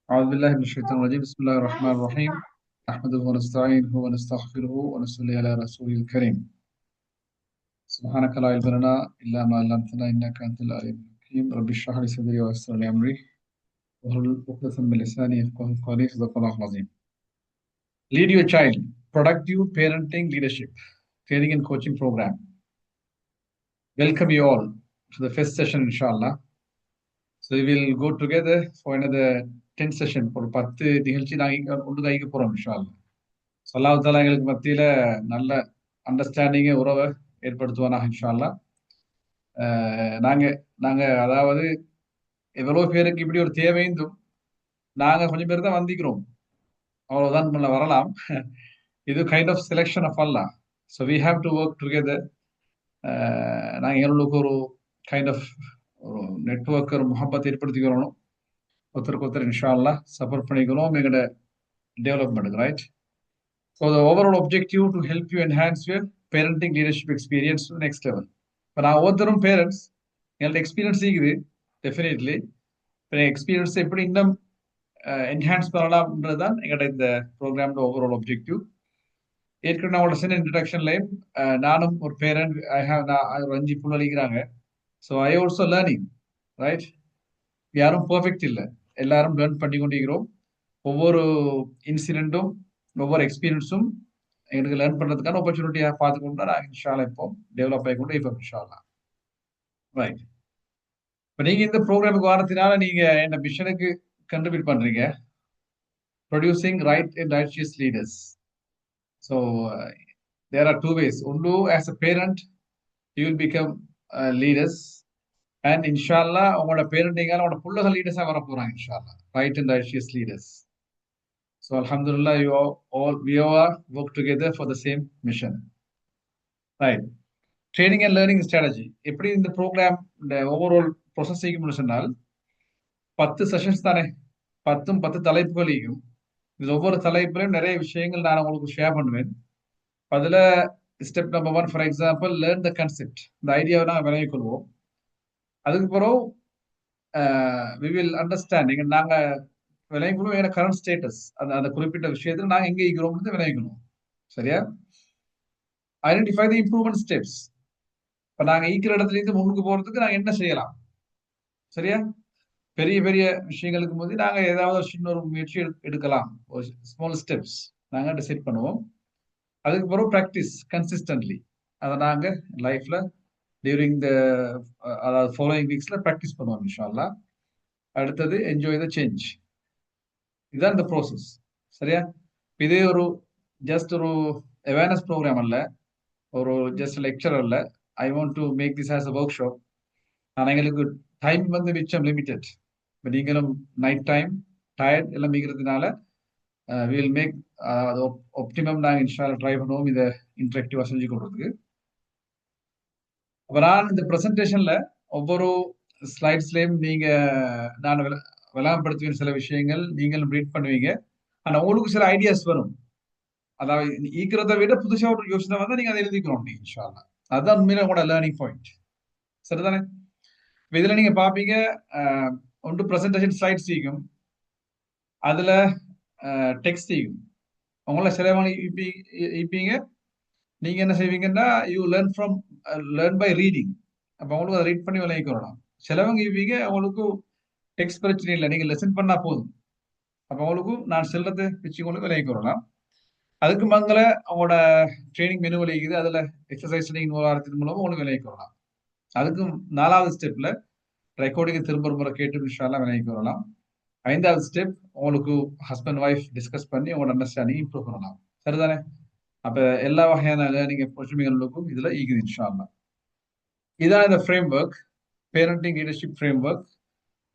أعوذ بالله من الشيطان الرجيم بسم الله الرحمن الرحيم نحمده ونستعينه ونستغفره ونصلي على رسوله الكريم سبحانك لا علم لنا إلا ما علمتنا إنك أنت العليم الحكيم رب اشرح لي صدري ويسر لي أمري واحلل عقدة من لساني يفقهوا قولي صدق الله العظيم. Lead your child, productive parenting leadership training and coaching program. Welcome you all to the first session inshallah. So we will go together for another 10 session ஒரு 10 நிகழ்ச்சி நாங்கள் ஒன்று கைக்கு போறோம் இன்ஷால்லா. அல்லாஹ் தஆலா எங்களுக்கு மத்தியில நல்ல அண்டர்ஸ்டாண்டிங்கை உறவை ஏற்படுத்துவானாக இன்ஷா அல்லாஹ். நாங்க நாங்க அதாவது எவ்வளவு பேருக்கு இப்படி ஒரு தேவைந்தும் நாங்க கொஞ்சம் பேர் தான் வந்திக்கிறோம், அவ்வளவுதான் முன்ன வரலாம். இது kind of selection of Allah. So we have to work together. நாங்கள் எங்களுக்கு ஒரு கைண்ட் ஆஃப் ஒரு நெட்ஒர்க் ஒரு முகப்பத்தை ஏற்படுத்திக்கிறோம். ஒருத்தருக்கு ஒருத்தர் இன்ஷா அல்லாஹ் சப்போர்ட் பண்ணிக்கிறோம் எங்களோட development, right? So the overall objective to help you enhance your parenting leadership experience to the next level. இப்போ நான் ஒவ்வொருத்தரும் பேரண்ட்ஸ் எங்கள்ட்ட எக்ஸ்பீரியன்ஸ் இருக்குது டெஃபினெட்லி. இப்போ எக்ஸ்பீரியன்ஸை எப்படி இன்னும் என்ஹான்ஸ் பண்ணலாம்ன்றது தான் எங்கள்கிட்ட இந்த ப்ரோக்ராமோட ஓவரால் objective. ஏற்கனவே நான் உங்களோட சின்ன இன்ட்ரடக்ஷன்லையும் நானும் ஒரு பேரண்ட் நான் ஒரு 5 புள்ளலிக்கிறாங்க. So I also learning, right? யாரும் பர்ஃபெக்ட் இல்லை, எல்லாரும் லேர்ன் பண்ணி கொண்டிருக்கிறோம். ஒவ்வொரு இன்சிடென்ட்டும் ஒவ்வொரு எக்ஸ்பீரியன்ஸும் எங்களுக்கு லேர்ன் பண்றதுக்கான ஆப்பர்ச்சுனிட்டியாக பார்த்துக்கொண்டு தான் நாங்கள் இன்ஷால்லா இப்போ டெவலப் ஆகிக்கொண்டு இப்போ இன்ஷால்லா, ரைட்? இப்போ நீங்க இந்த ப்ரோக்ராமுக்கு வரதுனால நீங்க என்ன மிஷனுக்கு கண்ட்ரிபியூட் பண்றீங்க, producing right and righteous leaders. So there are 2 ways. ஒன்று, as a parent you will become leaders, and இன்ஷால்லா உங்களோட பேரண்டிங்கால உங்களோட பிள்ளைகள் லீடர்ஸாக வர போறாங்க இன்ஷால்லா, right and righteous leaders. So alhamdulillah, we all work together for the same mission, right? Training and learning strategy. எப்படி இந்த ப்ரோக்ராம் இந்த ஓவரால் ப்ரொசஸ் செய்யணும்னு சொன்னால் 10 செஷன்ஸ் தானே, 10 தலைப்புகளையும் இது ஒவ்வொரு தலைப்புலையும் நிறைய விஷயங்கள் நான் உங்களுக்கு ஷேர் பண்ணுவேன். அதில் step number 1 for example learn the concept, இந்த ஐடியாவை நாங்கள் விளங்கிக் கொள்வோம். அதுக்கு பிறகு வி வில் அண்டர்ஸ்டாண்டிங், நாங்கள் விளங்கிக்கணும் எங்க கரண்ட் ஸ்டேட்டஸ், அந்த குறிப்பிட்ட விஷயத்தில் நாங்கள் எங்கே இருக்கிறோம்னு விளங்கிக்கணும், சரியா? ஐடென்டிஃபை தி இம்ப்ரூவ்மெண்ட் ஸ்டெப்ஸ். இப்போ நாங்கள் ஈக்கிற இடத்துல இருந்து முன்னுக்கு போறதுக்கு நாங்கள் என்ன செய்யலாம், சரியா? பெரிய பெரிய விஷயங்களுக்கு போது நாங்கள் ஏதாவது ஒரு சின்ன ஒரு முயற்சி எடுக்கலாம், ஒரு ஸ்மால் ஸ்டெப்ஸ் நாங்கள் டிசைட் பண்ணுவோம். அதுக்கு பிறகு ப்ராக்டிஸ் கன்சிஸ்டன்ட்லி, அதை நாங்கள் லைஃப்ல டியூரிங் த அதாவது ஃபாலோயிங் வீக்ஸ்ல ப்ராக்டிஸ் பண்ணுவோம் இன்ஷால்லா. அடுத்தது என்ஜாய் த சேஞ்ச். இதுதான் இந்த ப்ரோசஸ், சரியா? இதே ஒரு ஜஸ்ட் ஒரு அவேர்னஸ் ப்ரோக்ராம் அல்ல, ஒரு ஜஸ்ட் லெக்சர் அல்ல. I want to make this as a workshop. ஆனால் எங்களுக்கு டைம் வந்து மிச்சம் லிமிட்டட். இப்போ நீங்களும் நைட் டைம் டயர்ட் எல்லாம் மிகிறதுனால வில் மேக் அது ஒப்டிமம் நாங்கள் இன்ஷால்லா ட்ரை பண்ணுவோம் இதை இன்ட்ராக்டிவாக செஞ்சு கொடுறதுக்கு. அப்போ நான் இந்த ப்ரெசன்டேஷன்ல ஒவ்வொரு ஸ்லைட்ஸ்லையும் நீங்க நான் விளம்பரப்படுத்துவேன் சில விஷயங்கள், நீங்களும் ரீட் பண்ணுவீங்க. ஆனால் உங்களுக்கு சில ஐடியாஸ் வரும், அதாவது ஈக்கிறத விட புதுசா ஒரு யோசனை வந்தா நீங்க அதை எழுதிக்கிறோம் நீங்க இன்ஷால்லா. அதுதான் உண்மையில உங்களோட லேர்னிங் பாயிண்ட், சரிதானே? இதுல நீங்க பாப்பீங்க ஒன்று ப்ரெசன்டேஷன் ஸ்லைட்ஸ் இருக்கும், அதுல டெக்ஸ்ட் இருக்கும். உங்கள சிலவங்க இப்பீங்க, நீங்க என்ன செய்வீங்கன்னா யூ லேர்ன் பை ரீடிங். அப்ப அவங்களுக்கு அதை ரீட் பண்ணி விளங்கிக்கிறோம். சிலவங்க இப்பீங்க அவங்களுக்கு டெக்ஸ்ட் பிரச்சனை இல்லை, நீங்க லெசன் பண்ணா போதும். அப்ப அவங்களுக்கு நான் செல்றதை வச்சு உங்களுக்கு விளங்கிக்கிறோம். அதுக்கு மங்கள அவங்களோட ட்ரைனிங் மெனு விளைக்குது, அதுல எக்ஸசைஸ் இன்வால்வ் ஆகிறதுக்கு மூலமா உங்களுக்கு விளைவிக்கலாம். அதுக்கும் 4வது ஸ்டெப்ல ரெக்கார்டிங் திரும்ப முறை கேட்டு இன்ஷால்லா விளைவிக்கலாம். 5வது ஸ்டெப் உங்களுக்கு ஹஸ்பண்ட் ஒய்ஃப் டிஸ்கஸ் பண்ணி உங்களோட அண்டர்ஸ்டாண்டிங் இம்ப்ரூவ் பண்ணலாம், சரிதானே? அப்ப எல்லா வகையான லேர்னிங் ஆப்பர்ச்சுனிட்டிகளுக்கும் இதுல ஈகுது இன்ஷால்லா. இதான் இந்த frame work, parenting leadership frame work.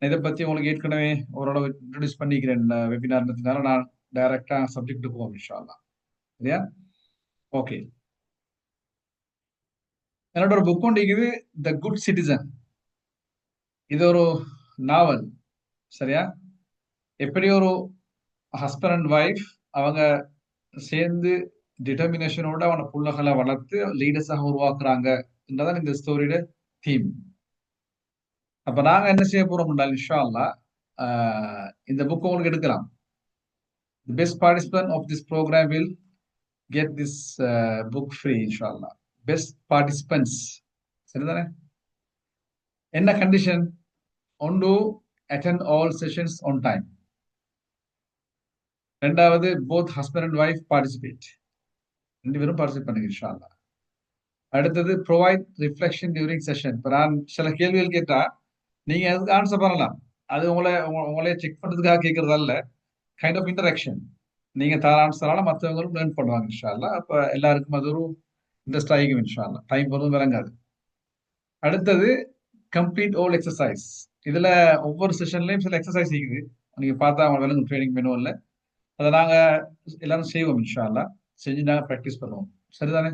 இதை பத்தி உங்களுக்கு ஏற்கனவே ஓரளவு இன்ட்ரோடியூஸ் பண்ணிக்கிறேன் வெபினார்னால நான் டைரக்டா சப்ஜெக்ட் போவோம் இன்ஷால்லா, சரியா? ஓகே, என்னோட ஒரு புக் ஒன்று இருக்குது, த குட் சிட்டிசன். இது ஒரு நாவல், சரியா? எப்படி ஒரு ஹஸ்பண்ட் அண்ட் ஒய்ஃப் அவங்க சேர்ந்து டிட்டர்மினேஷனோட அவன புள்ளகளை வளர்த்து லீடர்ஸாக உருவாக்குறாங்க என்றதான் இந்த ஸ்டோரியோட தீம். அப்ப நாங்க என்ன செய்ய போறோம் இன்ஷா அல்லாஹ், இந்த புக் உங்களுக்கு எடுக்கலாம். The best participant of this program will get this book free, inshallah. Best participants. சரிதானே? என்ன கண்டிஷன்? ஒன்று attend all sessions on time. ரெண்டாவது both husband and wife participate. ரெண்டு பேரும் பார்ட்டிசிபேட் பண்ணுங்க இன்ஷால்லா. அடுத்தது ப்ரொவைட் ரிஃப்ளெக்ஷன் டியூரிங் செஷன். இப்போ நான் சில கேள்விகள் கேட்டா நீங்க அதுக்கு ஆன்சர் பண்ணலாம். அது உங்களே செக் பண்றதுக்காக கேட்கறதால கைண்ட் ஆஃப் இன்டராக்ஷன். நீங்க தர ஆன்சரால மற்றவங்களும் லேர்ன் பண்ணுவாங்க இன்ஷால்லா. அப்ப எல்லாருக்கும் அது ஒரு இன்ட்ரெஸ்ட் ஆகிக்கும் இன்ஷால்லா. டைம் போதும் விளங்காது. அடுத்தது கம்ப்ளீட் ஆல் எக்ஸசைஸ். இதுல ஒவ்வொரு செஷன்லயும் சில எக்ஸசைஸ் இருக்குது. நீங்க பார்த்தா அவங்க விளங்கும் ட்ரைனிங் மெனுவல்ல. அதை நாங்க எல்லாரும் செய்வோம் இன்ஷால்லா. செஞ்சு நாங்க ப்ராக்டிஸ் பண்ணுவோம். சரிதானே?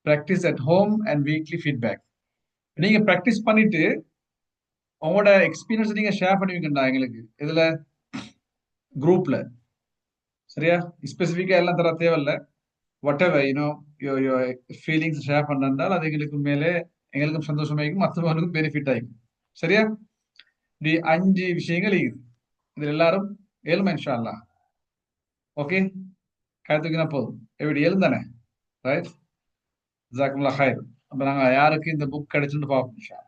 Practice at home and weekly feedback. நீங்க ப்ராக்டிஸ் பண்ணிட்டு உங்களோட எக்ஸ்பீரியன்ஸ் நீங்க ஷேர் பண்ணுவீங்கடா எங்களுக்கு இதுல குரூப்ல. சரியா? ஸ்பெசிஃபிக்கா எல்லாம் தர தேவையில்ல. What ever you know your feelings share பண்ணால் அது எங்களுக்கு மேலே எங்களுக்கும் சந்தோஷமாயிருக்கும், மற்றவங்களுக்கும் பெனிஃபிட் ஆகிக்கும். சரியா? இப்படி 5 விஷயங்கள் இருக்குது. இதுல எல்லாரும் ஏழுமா இன்ஷா அல்லா. ஓகே, கருத்துக்குனா போதும். எப்படி எழுந்தானே? ரைட், ஜாக்குமுல்லா ஹைர். அப்ப நாங்க யாருக்கு இந்த புக் கிடைச்சுன்னு பார்ப்போம் இன்ஷா.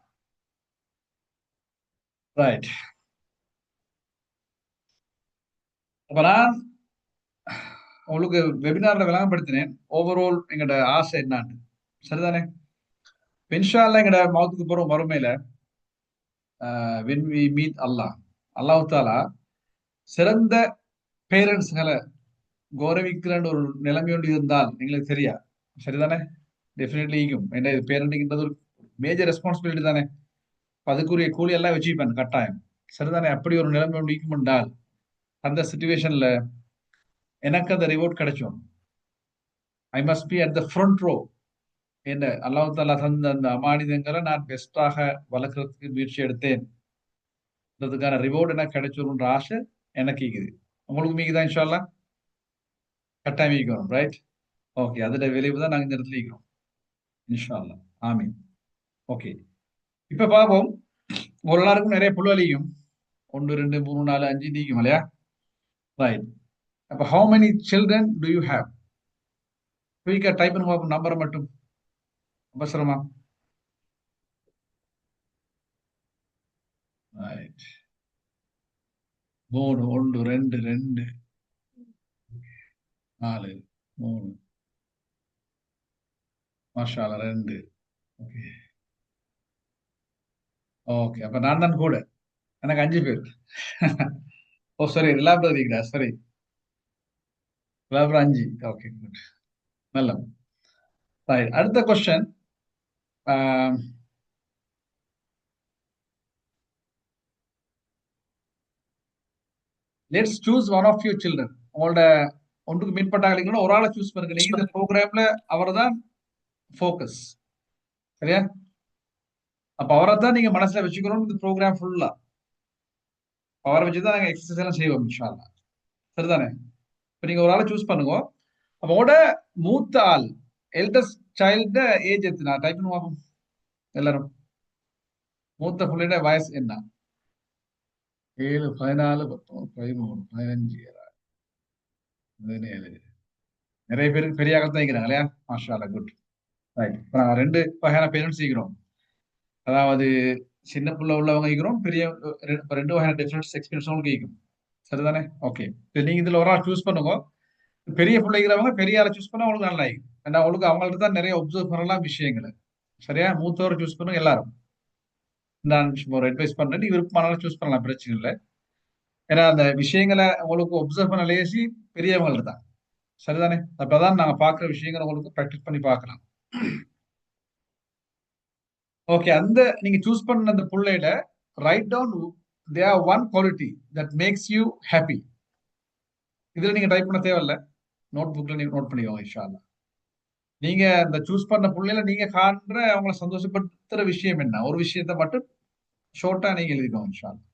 ரைட். அப்ப நான் உங்களுக்கு வெபினார்ல விளங்கப்படுத்தினேன் ஓவரால் எங்களோட ஆசை என்னான்னு. சரிதானே? இன்ஷா அல்லா எங்களோட மௌத்துக்கு போறோம் மறுமையில when we meet அல்லாஹ், அல்லாஹ் தாலா சிறந்த பேரண்ட்ஸ்களை கௌரவிக்கிற ஒரு நிலைமை ஒன்று இருந்தால் எங்களுக்கு தெரியா. சரிதானே? டெஃபினெட்லி ஈகும். ஏன்னா இது பேரண்டிங்ன்றது ஒரு மேஜர் ரெஸ்பான்சிபிலிட்டி தானே. அதுக்குரிய கூலி எல்லாம் வச்சுப்பான் கட்டாயம். சரிதானே? அப்படி ஒரு நிலைமை ஒன்று ஈக்கும் என்றால் அந்த சிச்சுவேஷன்ல எனக்கு அந்த ரிவார்ட் கிடைக்கும். I must be at the front row. என்ன அல்லாஹ் தாலா தந்த அந்த அமானிதங்களை நான் பெஸ்டாக வளர்க்கறதுக்கு முயற்சி எடுத்தேன். அதுக்கான ரிவார்டு எனக்கு கிடைச்சிருன்ற ஆசை எனக்கு இருக்குது. உங்களுக்கு மீக்குதான் இன்ஷா அல்லாஹ் கட்டாயம் ஈக்கணும். ரைட்? ஓகே, அதோட விளைவு தான் நாங்கள் இந்த இடத்துல ஈக்கிறோம் இன்ஷா அல்லாஹ். ஆமீன். ஓகே, இப்ப பாப்போம். ஒரு எல்லாருக்கும் நிறைய புல்வலியும் 1 2 3 4 5 நீக்கும் இல்லையா? ரைட். அப்ப how many children do you have? குயிக்கா டைப் பண்ணி பார்ப்போம் நம்பரை மட்டும் அவசரமா. ரைட். 3 1 2 2 4 3 மாஷா அல்லாஹ் 2. ஓகே ஓகே, அப்ப நான் தான் கூட. எனக்கு 5 பேர். ஓ சரி, ரிலாபர் இருக்கா? சரி, ரிலாபர் 5. ஓகே குட், நல்ல. ரைட், அடுத்த question. Let's choose one of your children. உங்களோட ஒன்றுக்கு மேற்பட்ட ஒரு ஆளை சூஸ் பண்ணுங்க. நீங்க இந்த ப்ரோக்ராம்ல அவர் தான் ஃபோக்கஸ். சரியா? அப்ப அவரை தான் நீங்க மனசுல வச்சுக்கணும். இந்த ப்ரோக்ராம் ஃபுல்லா அவரை வச்சுதான் நாங்க எக்ஸசைஸ் எல்லாம் செய்வோம் இன்ஷா அல்லாஹ். சரிதானே? இப்ப நீங்க ஒரு ஆளை சூஸ் பண்ணுங்க. அப்போட மூத்த ஆள் எல்டஸ்ட் சைல்ட ஏஜ் எத்தனை டைப் பண்ணுவாங்க எல்லாரும். மூத்த பிள்ளையோட வயசு என்ன? 7 14 19 13 15 17. நிறைய பேருக்கு பெரிய ஆள் தான் இருக்கிறாங்க இல்லையா? மாஷா அல்லாஹ், குட். ரைட். இப்ப நாங்க 2 வகையான பேரண்ட்ஸ் இருக்கிறோம். அதாவது சின்ன பிள்ளை உள்ளவங்க இருக்கிறோம், பெரிய 2 வகையான டிஃபரன்ஸ் எக்ஸ்பீரியன்ஸ் உங்களுக்கு இருக்கும். சரிதானே? ஓகே, நீங்க இதுல ஒரு ஆள் சூஸ் பண்ணுங்க. பெரிய பிள்ளைங்கிறவங்க பெரிய ஆளை சூஸ் பண்ணா உங்களுக்கு நல்லா இருக்கும். ஏன்னா அவங்களுக்கு அவங்கள்ட்ட தான் நிறைய ஒப்சர்வ் பண்ணலாம் விஷயங்களை. சரியா? மூத்தவரை சூஸ் பண்ணுங்க எல்லாரும். நான் ஒரு அட்வைஸ் பண்றேன், நீ விருப்பமானாலும் சூஸ் பண்ணலாம், பிரச்சனை இல்லை. ஏன்னா அந்த விஷயங்களை உங்களுக்கு ஒப்சர்வ் பண்ண லேசி பெரியவங்கள்ட்ட தான். சரிதானே? அப்பதான் நாங்க பாக்குற விஷயங்களை உங்களுக்கு ப்ராக்டிஸ் பண்ணி பார்க்கலாம். ஓகே, அந்த நீங்க சூஸ் பண்ண அந்த புள்ளையில write down their one quality that makes you happy. இதுல நீங்க டைப் பண்ண தேவையில்ல, நோட் புக்ல நீங்க நோட் பண்ணிக்கோங்க இன்ஷா அல்லாஹ். நீங்க இந்த சூஸ் பண்ண புள்ளையில நீங்க காண்ற அவங்களை சந்தோஷப்படுத்துற விஷயம் என்ன, ஒரு விஷயத்தை மட்டும் ஷோர்ட்டா நீங்க எழுதிக்கோங்க இன்ஷா அல்லாஹ்.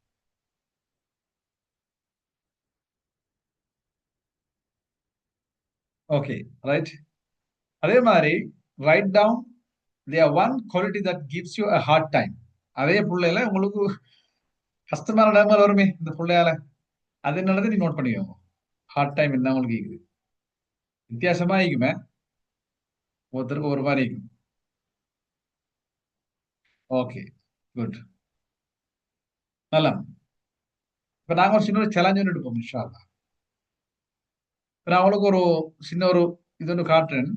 Okay, right. அதே மாதிரி write down their one quality that gives you a hard time. அதே புள்ளையில உங்களுக்கு கஷ்டமான நிலைமை வருமே இந்த பிள்ளையால. அது என்னது நீ நோட் பண்ணிக்கோங்க. ஹார்ட் டைம் என்ன உங்களுக்கு கேக்குது வித்தியாசமா இருக்குமே, ஒருத்தருக்கு ஒரு மாதிரி இருக்கும். ஓகே, குட், நல்லா. இப்ப நாங்க ஒரு சின்ன ஒரு சேலஞ்ச் ஒன்று எடுப்போம் இன்ஷா அல்லாஹ். இப்ப நான் உங்களுக்கு ஒரு சின்ன ஒரு இது ஒன்று காட்டுறேன்.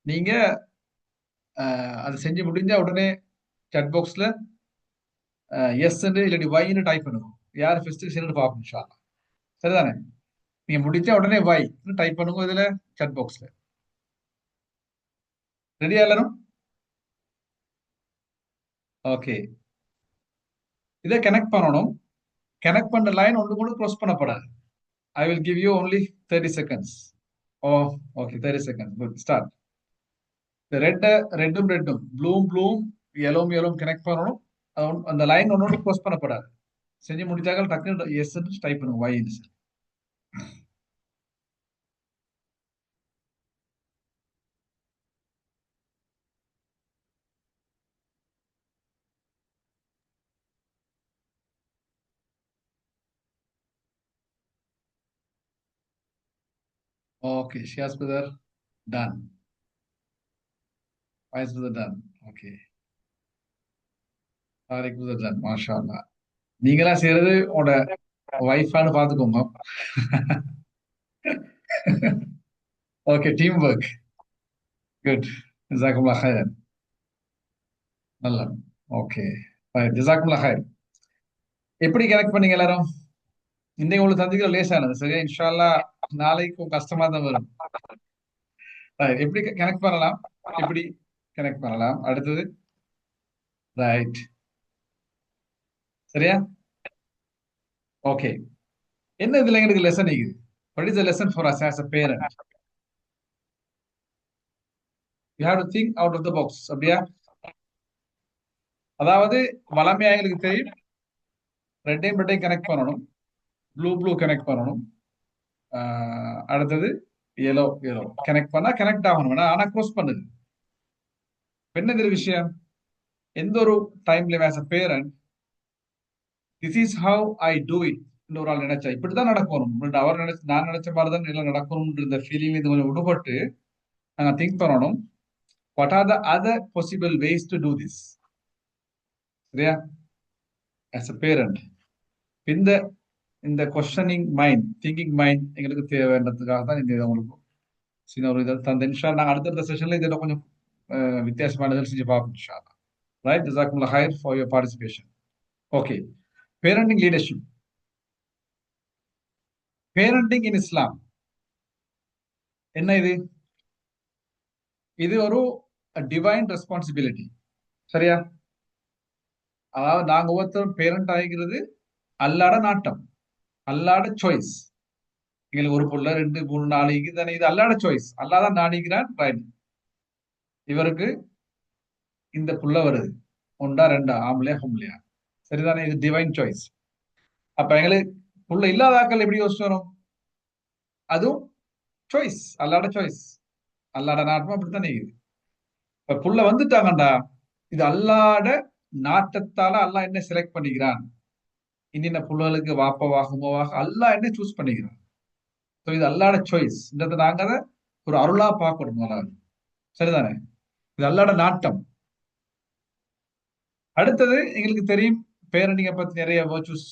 நீங்க அதை செஞ்சு முடிஞ்சா உடனே chat பாக்ஸ்ல எஸ் இல்லாட்டி வைன்னு டைப் பண்ணுங்க. யார் ஃபர்ஸ்ட் செய்யணும்னு பார்ப்போம் இன்ஷா அல்லாஹ். சரிதானே? நீங்க முடிச்சா உடனே வை டைப் பண்ணுங்க இதுல chat பாக்ஸ்ல. ரெடியா எல்லாரும்? ஓகே, இதை கனெக்ட் பண்ணணும். கனெக்ட் பண்ண லைன் ஒன்று கூட க்ளோஸ் பண்ணப்படாது. I will give you only 30 seconds. Oh, okay, 30 seconds. Good, start. ரெட்டும் ப்ளூவும் எல்லோவும் கனெக்ட் பண்ணணும். அந்த லைன் ஒன்னோட க்ளோஸ் பண்ணப்படாது. செஞ்சு முடிச்சாக்க டக்குனு எஸ் டைப் பண்ணுங்க வை. Okay, Shiyas brother done. வாய்ஸ் brother done. Okay, Tariq brother done. மாஷா அல்லாஹ். நீங்களா செய்யறது உங்களோட வைஃபான்னு பாத்துக்கோங்க. Okay, team work. குட், ஜசாக்குமுல்லாஹ் ஹைரன். நல்லா. ஓகே, ஜசாக்குமுல்லாஹ் ஹைர். எப்படி கனெக்ட் பண்ணீங்க எல்லாரும்? இன்னைக்கு உங்களுக்கு சந்திக்கிற லேசானது சரியா? இன்ஷா அல்லாஹ் நாளைக்கு கஷ்டமா தான் வரும். எப்படி கனெக்ட் பண்ணலாம்? எப்படி கனெக்ட் பண்ணலாம்? அடுத்தது ரைட். சரியா? ஓகே, என்ன இதுல எங்களுக்கு லெசன் இருக்குது? What is the lesson for us as a parent? You have to think out of the box. அப்படியா? அதாவது வளமையா எங்களுக்கு தெரியும் ரெட்டையும் கனெக்ட் பண்ணணும், ப்ளூ கனெக்ட் பண்ணணும், அடுத்தது எல்லோ கனெக்ட் பண்ணா கனெக்ட் ஆகணும். ஆனா க்ளோஸ் பண்ணுது. என்னது விஷயம்? எந்த ஒரு டைம்ல as a parent, this is how I do it ஒரு ஆள் நினைச்சா இப்படிதான் நடக்கணும், அவர் நினைச்சு நான் நினைச்ச மாதிரிதான் எல்லாம் நடக்கணும்ன்ற இந்த ஃபீலிங் இது கொஞ்சம் விடுபட்டு நாங்க திங்க் பண்ணணும். What are the other possible ways to do this? சரியா? ஆஸ் அ பேரண்ட் இந்த இந்த கொஸ்டனிங் மைண்ட், திங்கிங் மைண்ட் எங்களுக்கு தேவைன்றதுக்காக தான் இந்த இதை உங்களுக்கு சின்ன ஒரு இதை தந்த இன்ஷா. நாங்கள் அடுத்தடுத்த செஷன்ல இதில் கொஞ்சம் வித்தியாசமான இதில் செஞ்சு பார்ப்போம் இன்ஷா. ரைட், ஜஸாக்குமுல்லாஹ் ஹைர் for your participation. Okay, parenting leadership. Parenting in Islam என்ன இது? இது ஒரு டிவைன் ரெஸ்பான்சிபிலிட்டி. சரியா? அதாவது நாங்க ஒவ்வொருத்தரும் பேரண்ட் ஆகிக்கிறது அல்லாட நாட்டம், அல்லாட சாய்ஸ். எங்களுக்கு ஒரு புள்ள 2 3 4 தானே, இது அல்லாட சாய்ஸ். அல்லாதான் நாடிக்கிறான். ரைட், இவருக்கு இந்த புள்ள வருது, ஒன்றா ரெண்டா, ஆம்பளையா பொம்பளையா, சரிதானே? இது டிவைன் சாய்ஸ். அப்ப எங்களுக்கு புள்ள இல்லாத ஆக்கள் எப்படி யோசிச்சு வரும்? அதுவும் சாய்ஸ், அல்லாட சாய்ஸ், அல்லாட நாட்டம் அப்படித்தானே இருக்குது. இப்ப புள்ள வந்துட்டாங்கண்டா இது அல்லாட நாட்டத்தால அல்லாஹ் என்ன செலக்ட் பண்ணிக்கிறான், இன்னின்ன புள்ளகளுக்கு வாப்பவாக உமாவாக அல்லாஹ் என்ன சூஸ் பண்ணிக்கிறான். இது அல்லாட சாய்ஸ். நாங்க அதை ஒரு அருளா பார்க்கணும் முதலாவது. சரிதானே? இது அல்லாட நாட்டம். அடுத்தது எங்களுக்கு தெரியும் பேரண்டிங்கை பத்தி நிறைய வர்ச்சூஸ்,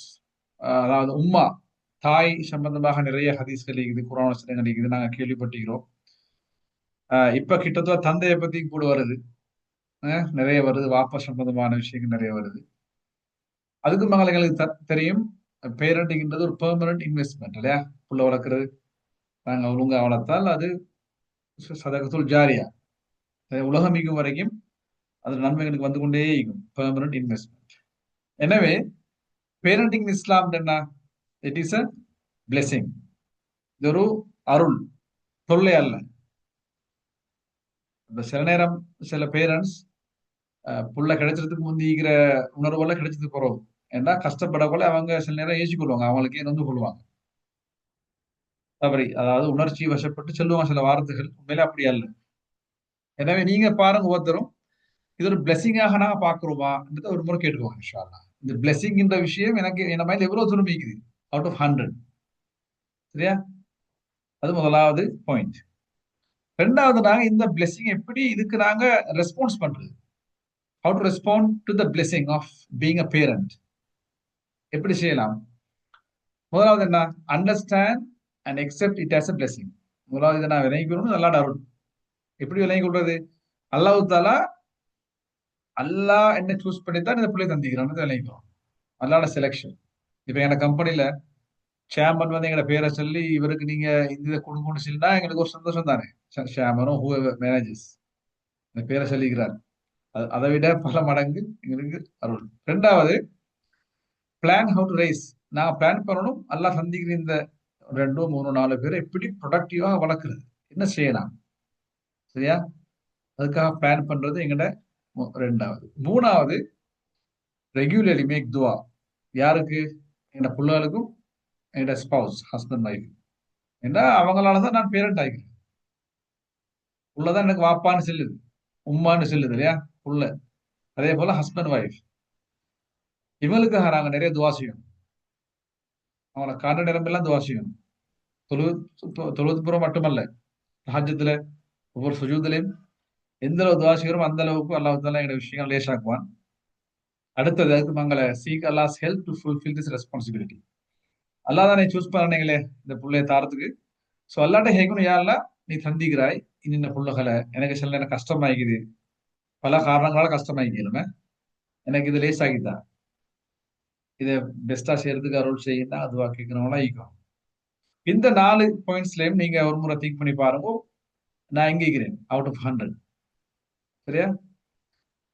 அதாவது உம்மா தாய் சம்பந்தமாக நிறைய ஹதீஸ்கள் இருக்குது, குர்ஆன் வசனங்கள் இருக்குது, நாங்க கேள்விப்பட்டிருக்கிறோம். இப்ப கிட்டத்தட்ட தந்தையை பத்தி கூட வருது, நிறைய வருது, வாப்பா சம்பந்தமான விஷயங்கள் நிறைய வருது. அதுக்கு மேல எங்களுக்கு தெரியும் பேரண்டிங்ன்றது ஒரு பெர்மனன்ட் இன்வெஸ்ட்மெண்ட் இல்லையா? புள்ள வளர்க்குறது நாங்க ஒழுங்கா வளர்த்தால் அது சதகத்துல் ஜாரியா, உலகம் மிகும் வரைக்கும் அது நன்மைகளுக்கு வந்து கொண்டே இருக்கும். Permanent investment. எனவே பேரண்டிங் இஸ்லாம் என்ன? It is a blessing. இது ஒரு அருள், தொல்லை அல்ல. சில நேரம் சில பேரண்ட்ஸ் புள்ள கிடைச்சதுக்கு முந்திக்கிற உணர்வுல கிடைச்சதுக்கு போறோம் ஏன்னா கஷ்டப்படக்குள்ள அவங்க சில நேரம் ஏசி கொள்வாங்க, அவங்களுக்கே நொந்து கொள்வாங்க. தவறி, அதாவது உணர்ச்சி வசப்பட்டு சொல்லுவாங்க சில வார்த்தைகள், உண்மையில அப்படி அல்ல. எனவே நீங்க பாருங்க ஒவ்வொருத்தரும் இது ஒரு பிளெஸிங்காக நாங்க பாக்குறோமா ஒரு முறை கேட்டுக்கோங்க இன்ஷா அல்லாஹ். இந்த பிளெஸிங்ன்ற விஷயம் எனக்கு என் மைண்ட்ல எவ்வளவு தூரம் இருக்குது அவுட் ஆஃப் 100. சரியா? அது முதலாவது பாயிண்ட். ரெண்டாவது, நாங்க இந்த பிளெஸிங் எப்படி இதுக்கு நாங்க ரெஸ்பான்ஸ் பண்றது? How to respond to the blessing of being a parent? எப்படி செய்யலாம்? முதலாவது என்ன? Understand and accept it as a blessing. முதலாவது இதை நான் விளங்கிக்கணும், அல்லாஹ் அருள். எப்படி விளங்கி கொள்றது? அல்லாஹ் தாலா அல்லாஹ் என்ன சூஸ் பண்ணி தான் இந்த பிள்ளை தந்திக்கிறான்னு விளங்கிக்கிறோம். அல்லாட செலெக்ஷன். இப்ப எங்க கம்பெனில ஷேமன் வந்து எங்க பேரை சொல்லி இவருக்கு நீங்க இந்த கொடுங்கன்னு சொல்லினா எங்களுக்கு ஒரு சந்தோஷம் தானே. ஷேமனும் மேனேஜர்ஸ் இந்த பேரை சொல்லிக்கிறார், அதை விட பல மடங்கு எங்களுக்கு அருள். ரெண்டாவது, பிளான் ஹவு டு ரைஸ். நான் பிளான் பண்ணணும் அல்லாஹ் சந்திக்கிற இந்த 2 3 4 பேரை எப்படி ப்ரொடக்டிவா வளர்க்குறது, என்ன செய்யலாம். சரியா? அதுக்காக பிளான் பண்றது எங்கட ரெண்டாவது. மூணாவது, ரெகுலர்லி மேக் துவா. யாருக்கு? எங்க பிள்ளைகளுக்கும் எங்க ஸ்பவுஸ், ஹஸ்பண்ட் ஒய்ஃப். ஏன்னா அவங்களாலதான் நான் பேரண்ட் ஆகிக்கிறேன். உள்ளதான் எனக்கு வாப்பான்னு சொல்லுது, உம்மான்னு சொல்லுது இல்லையா உள்ள. அதே போல ஹஸ்பண்ட் ஒய்ஃப், இவங்களுக்காக நாங்க நிறைய துவா செய்யணும். அவங்கள காண்ட நேரம் எல்லாம் துவா செய்யணும். தொழுது புறம் மட்டுமல்ல, ஹஜ்ஜத்துல ஒவ்வொரு சுஜூதுலையும் எந்த அளவு துவா செய்கிறோம் அந்த அளவுக்கு அல்லாஹ் தாலா எங்க விஷயங்கள் லேசாக்குவான். அடுத்தது, அதுக்கு மங்களை seek Allah's help to fulfil this responsibility. அல்லாஹ் தானே சூஸ் பண்ணீங்களே இந்த புள்ளைய தாரத்துக்கு. ஸோ அல்லாட்ட கேட்கணும், யாரெல்லாம் நீ தந்திக்கிறாய் இன்ன புள்ளகளை, எனக்கு சில நேரம் கஷ்டமாகிக்குது, பல காரணங்களால கஷ்டமாகிக்கலுமே, எனக்கு இது லேஸ் ஆகிதான், இதை பெஸ்டா செய்யறதுக்கு அருள் செய்யுன்னா அதுவா கேட்கறவங்களா ஈக்கும். இந்த 4 பாயிண்ட்ஸ்லயும் நீங்க ஒரு முறை திங்க் பண்ணி பாருங்க. நான் எங்க இருக்கிறேன் அவுட் ஆஃப் 100? சரியா?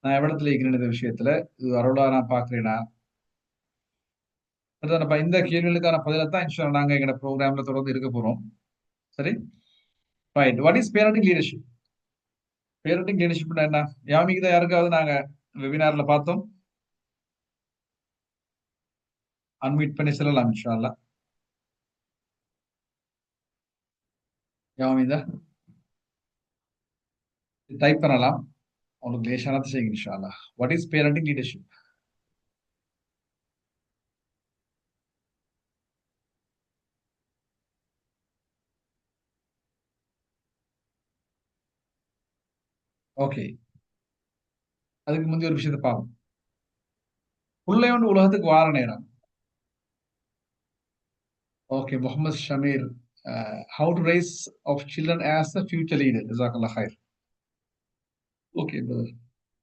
நான் எவ்வளத்துல இருக்கிறேன் இந்த விஷயத்துல? இது அருளா நான் பாக்குறேனா? இந்த கேள்விகளுக்கான பதில தான் இன்ஷால்லா நாங்க எங்க ப்ரோக்ராம்ல தொடர்ந்து இருக்க போறோம். சரி, right. What is parenting leadership? Parenting லீடர்ஷிப்னா என்ன? யாமிக்கு தான் யாருக்காவது நாங்க வெபினார்ல பார்த்தோம். அன்மியூட் பண்ணி சொல்லலாம் இன்ஷால்லா. யாமிதா டைப் பண்ணலாம், உங்களுக்கு லேசானது செய்யுங்க இன்ஷால்லா. What is parenting leadership? Okay, அதுக்கு முந்தைய ஒரு விஷயத்தை பார்ப்போம். பிள்ளை ஒன்று உலகத்துக்கு வார நேரம். Okay, Muhammad Shameer, how to raise of children as a future leader. ஜஸாக்கல்லாஹ் ஹைர். Okay brother.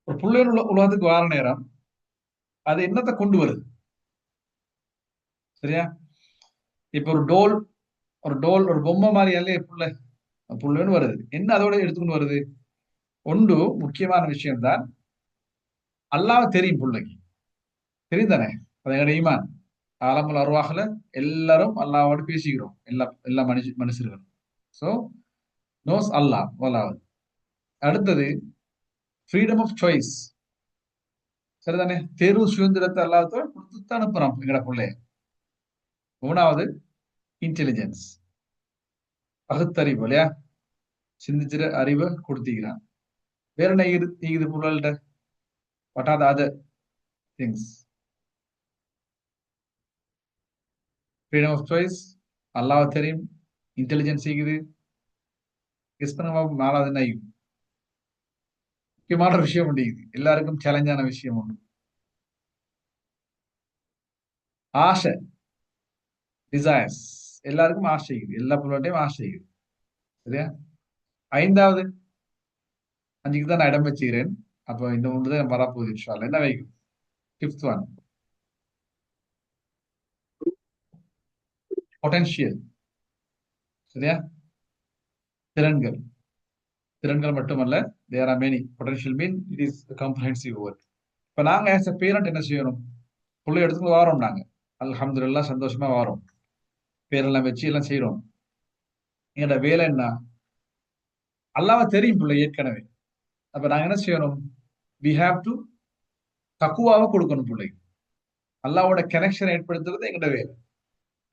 ஒரு பிள்ளை உலகத்துக்கு வார நேரம் அது என்னத்தை கொண்டு வருது? சரியா? இப்ப ஒரு பொம்மை மாதிரி அல்ல புள்ள, புள்ளன்னு வருது. என்ன அதோட எடுத்துக்கொண்டு வருது? ஒன்று முக்கியமான விஷயம் தான், அல்லாஹ் தெரியும் பிள்ளைக்கு, தெரியும் தானே. அது எங்கட ஈமான். ஆலமுல் அருவாஹ்ல எல்லாரும் அல்லாஹ்வோட பேசிக்கிறோம், எல்லா எல்லா மனுஷர்களும். ஸோ நோஸ் அல்லாஹ் வலாவது. அடுத்தது, ஃப்ரீடம் ஆஃப் சாய்ஸ். சரிதானே? தேர்வு சுதந்திரத்தை அல்லாஹ் கொடுத்து தான் அனுப்புறான் எங்கட பிள்ளைய. மூணாவது, இன்டெலிஜென்ஸ், பகுத்தறிவு இல்லையா, சிந்திச்சிட அறிவை கொடுத்திக்கிறான். வேற என்ன ஈகுது பொருள்கிட்ட? What are the other things? Freedom of choice, அல்லாஹ் தெரியும், இன்டெலிஜென்ஸ் ஈகுது. கெஸ் பண்ணுங்க, நாலாவது என்ன ஈகும்? முக்கியமான விஷயம் ஒன்று ஈகுது, எல்லாருக்கும் சேலஞ்சான விஷயம் ஒன்று, ஆசை, டிசைர்ஸ். எல்லாருக்கும் ஆசை ஈகுது, எல்லா பொருளையும் ஆசை ஈகுது. சரியா? ஐந்தாவது, அஞ்சுக்கு தான் நான் இடம் வச்சுக்கிறேன். அப்போ இந்த ஒன்று தான் வரப்போகுது இன்ஷால்லா. என்ன வைக்கும்? Fifth one, potential. சரியா? திறன்கள். திறன்கள் மட்டுமல்ல, there are many. Potential mean it is comprehensive word. இப்ப நாங்க ஆஸ் அ பேரண்ட் என்ன செய்யணும்? பிள்ளை எடுத்துட்டு வாரோம் நாங்க, அல்ஹம்துலில்லாஹ் சந்தோஷமா வாரோம், பேரெல்லாம் வச்சு எல்லாம் செய்யறோம். எங்களோட வேலை என்ன? அல்லாஹ் தெரியும் பிள்ளை ஏற்கனவே. அப்ப நாங்க என்ன செய்யணும்? வி ஹாவ் டு தக்குவாவை கொடுக்கணும் பிள்ளை. அல்லாவோட கனெக்ஷன் ஏற்படுத்துறது எங்களோட வேலை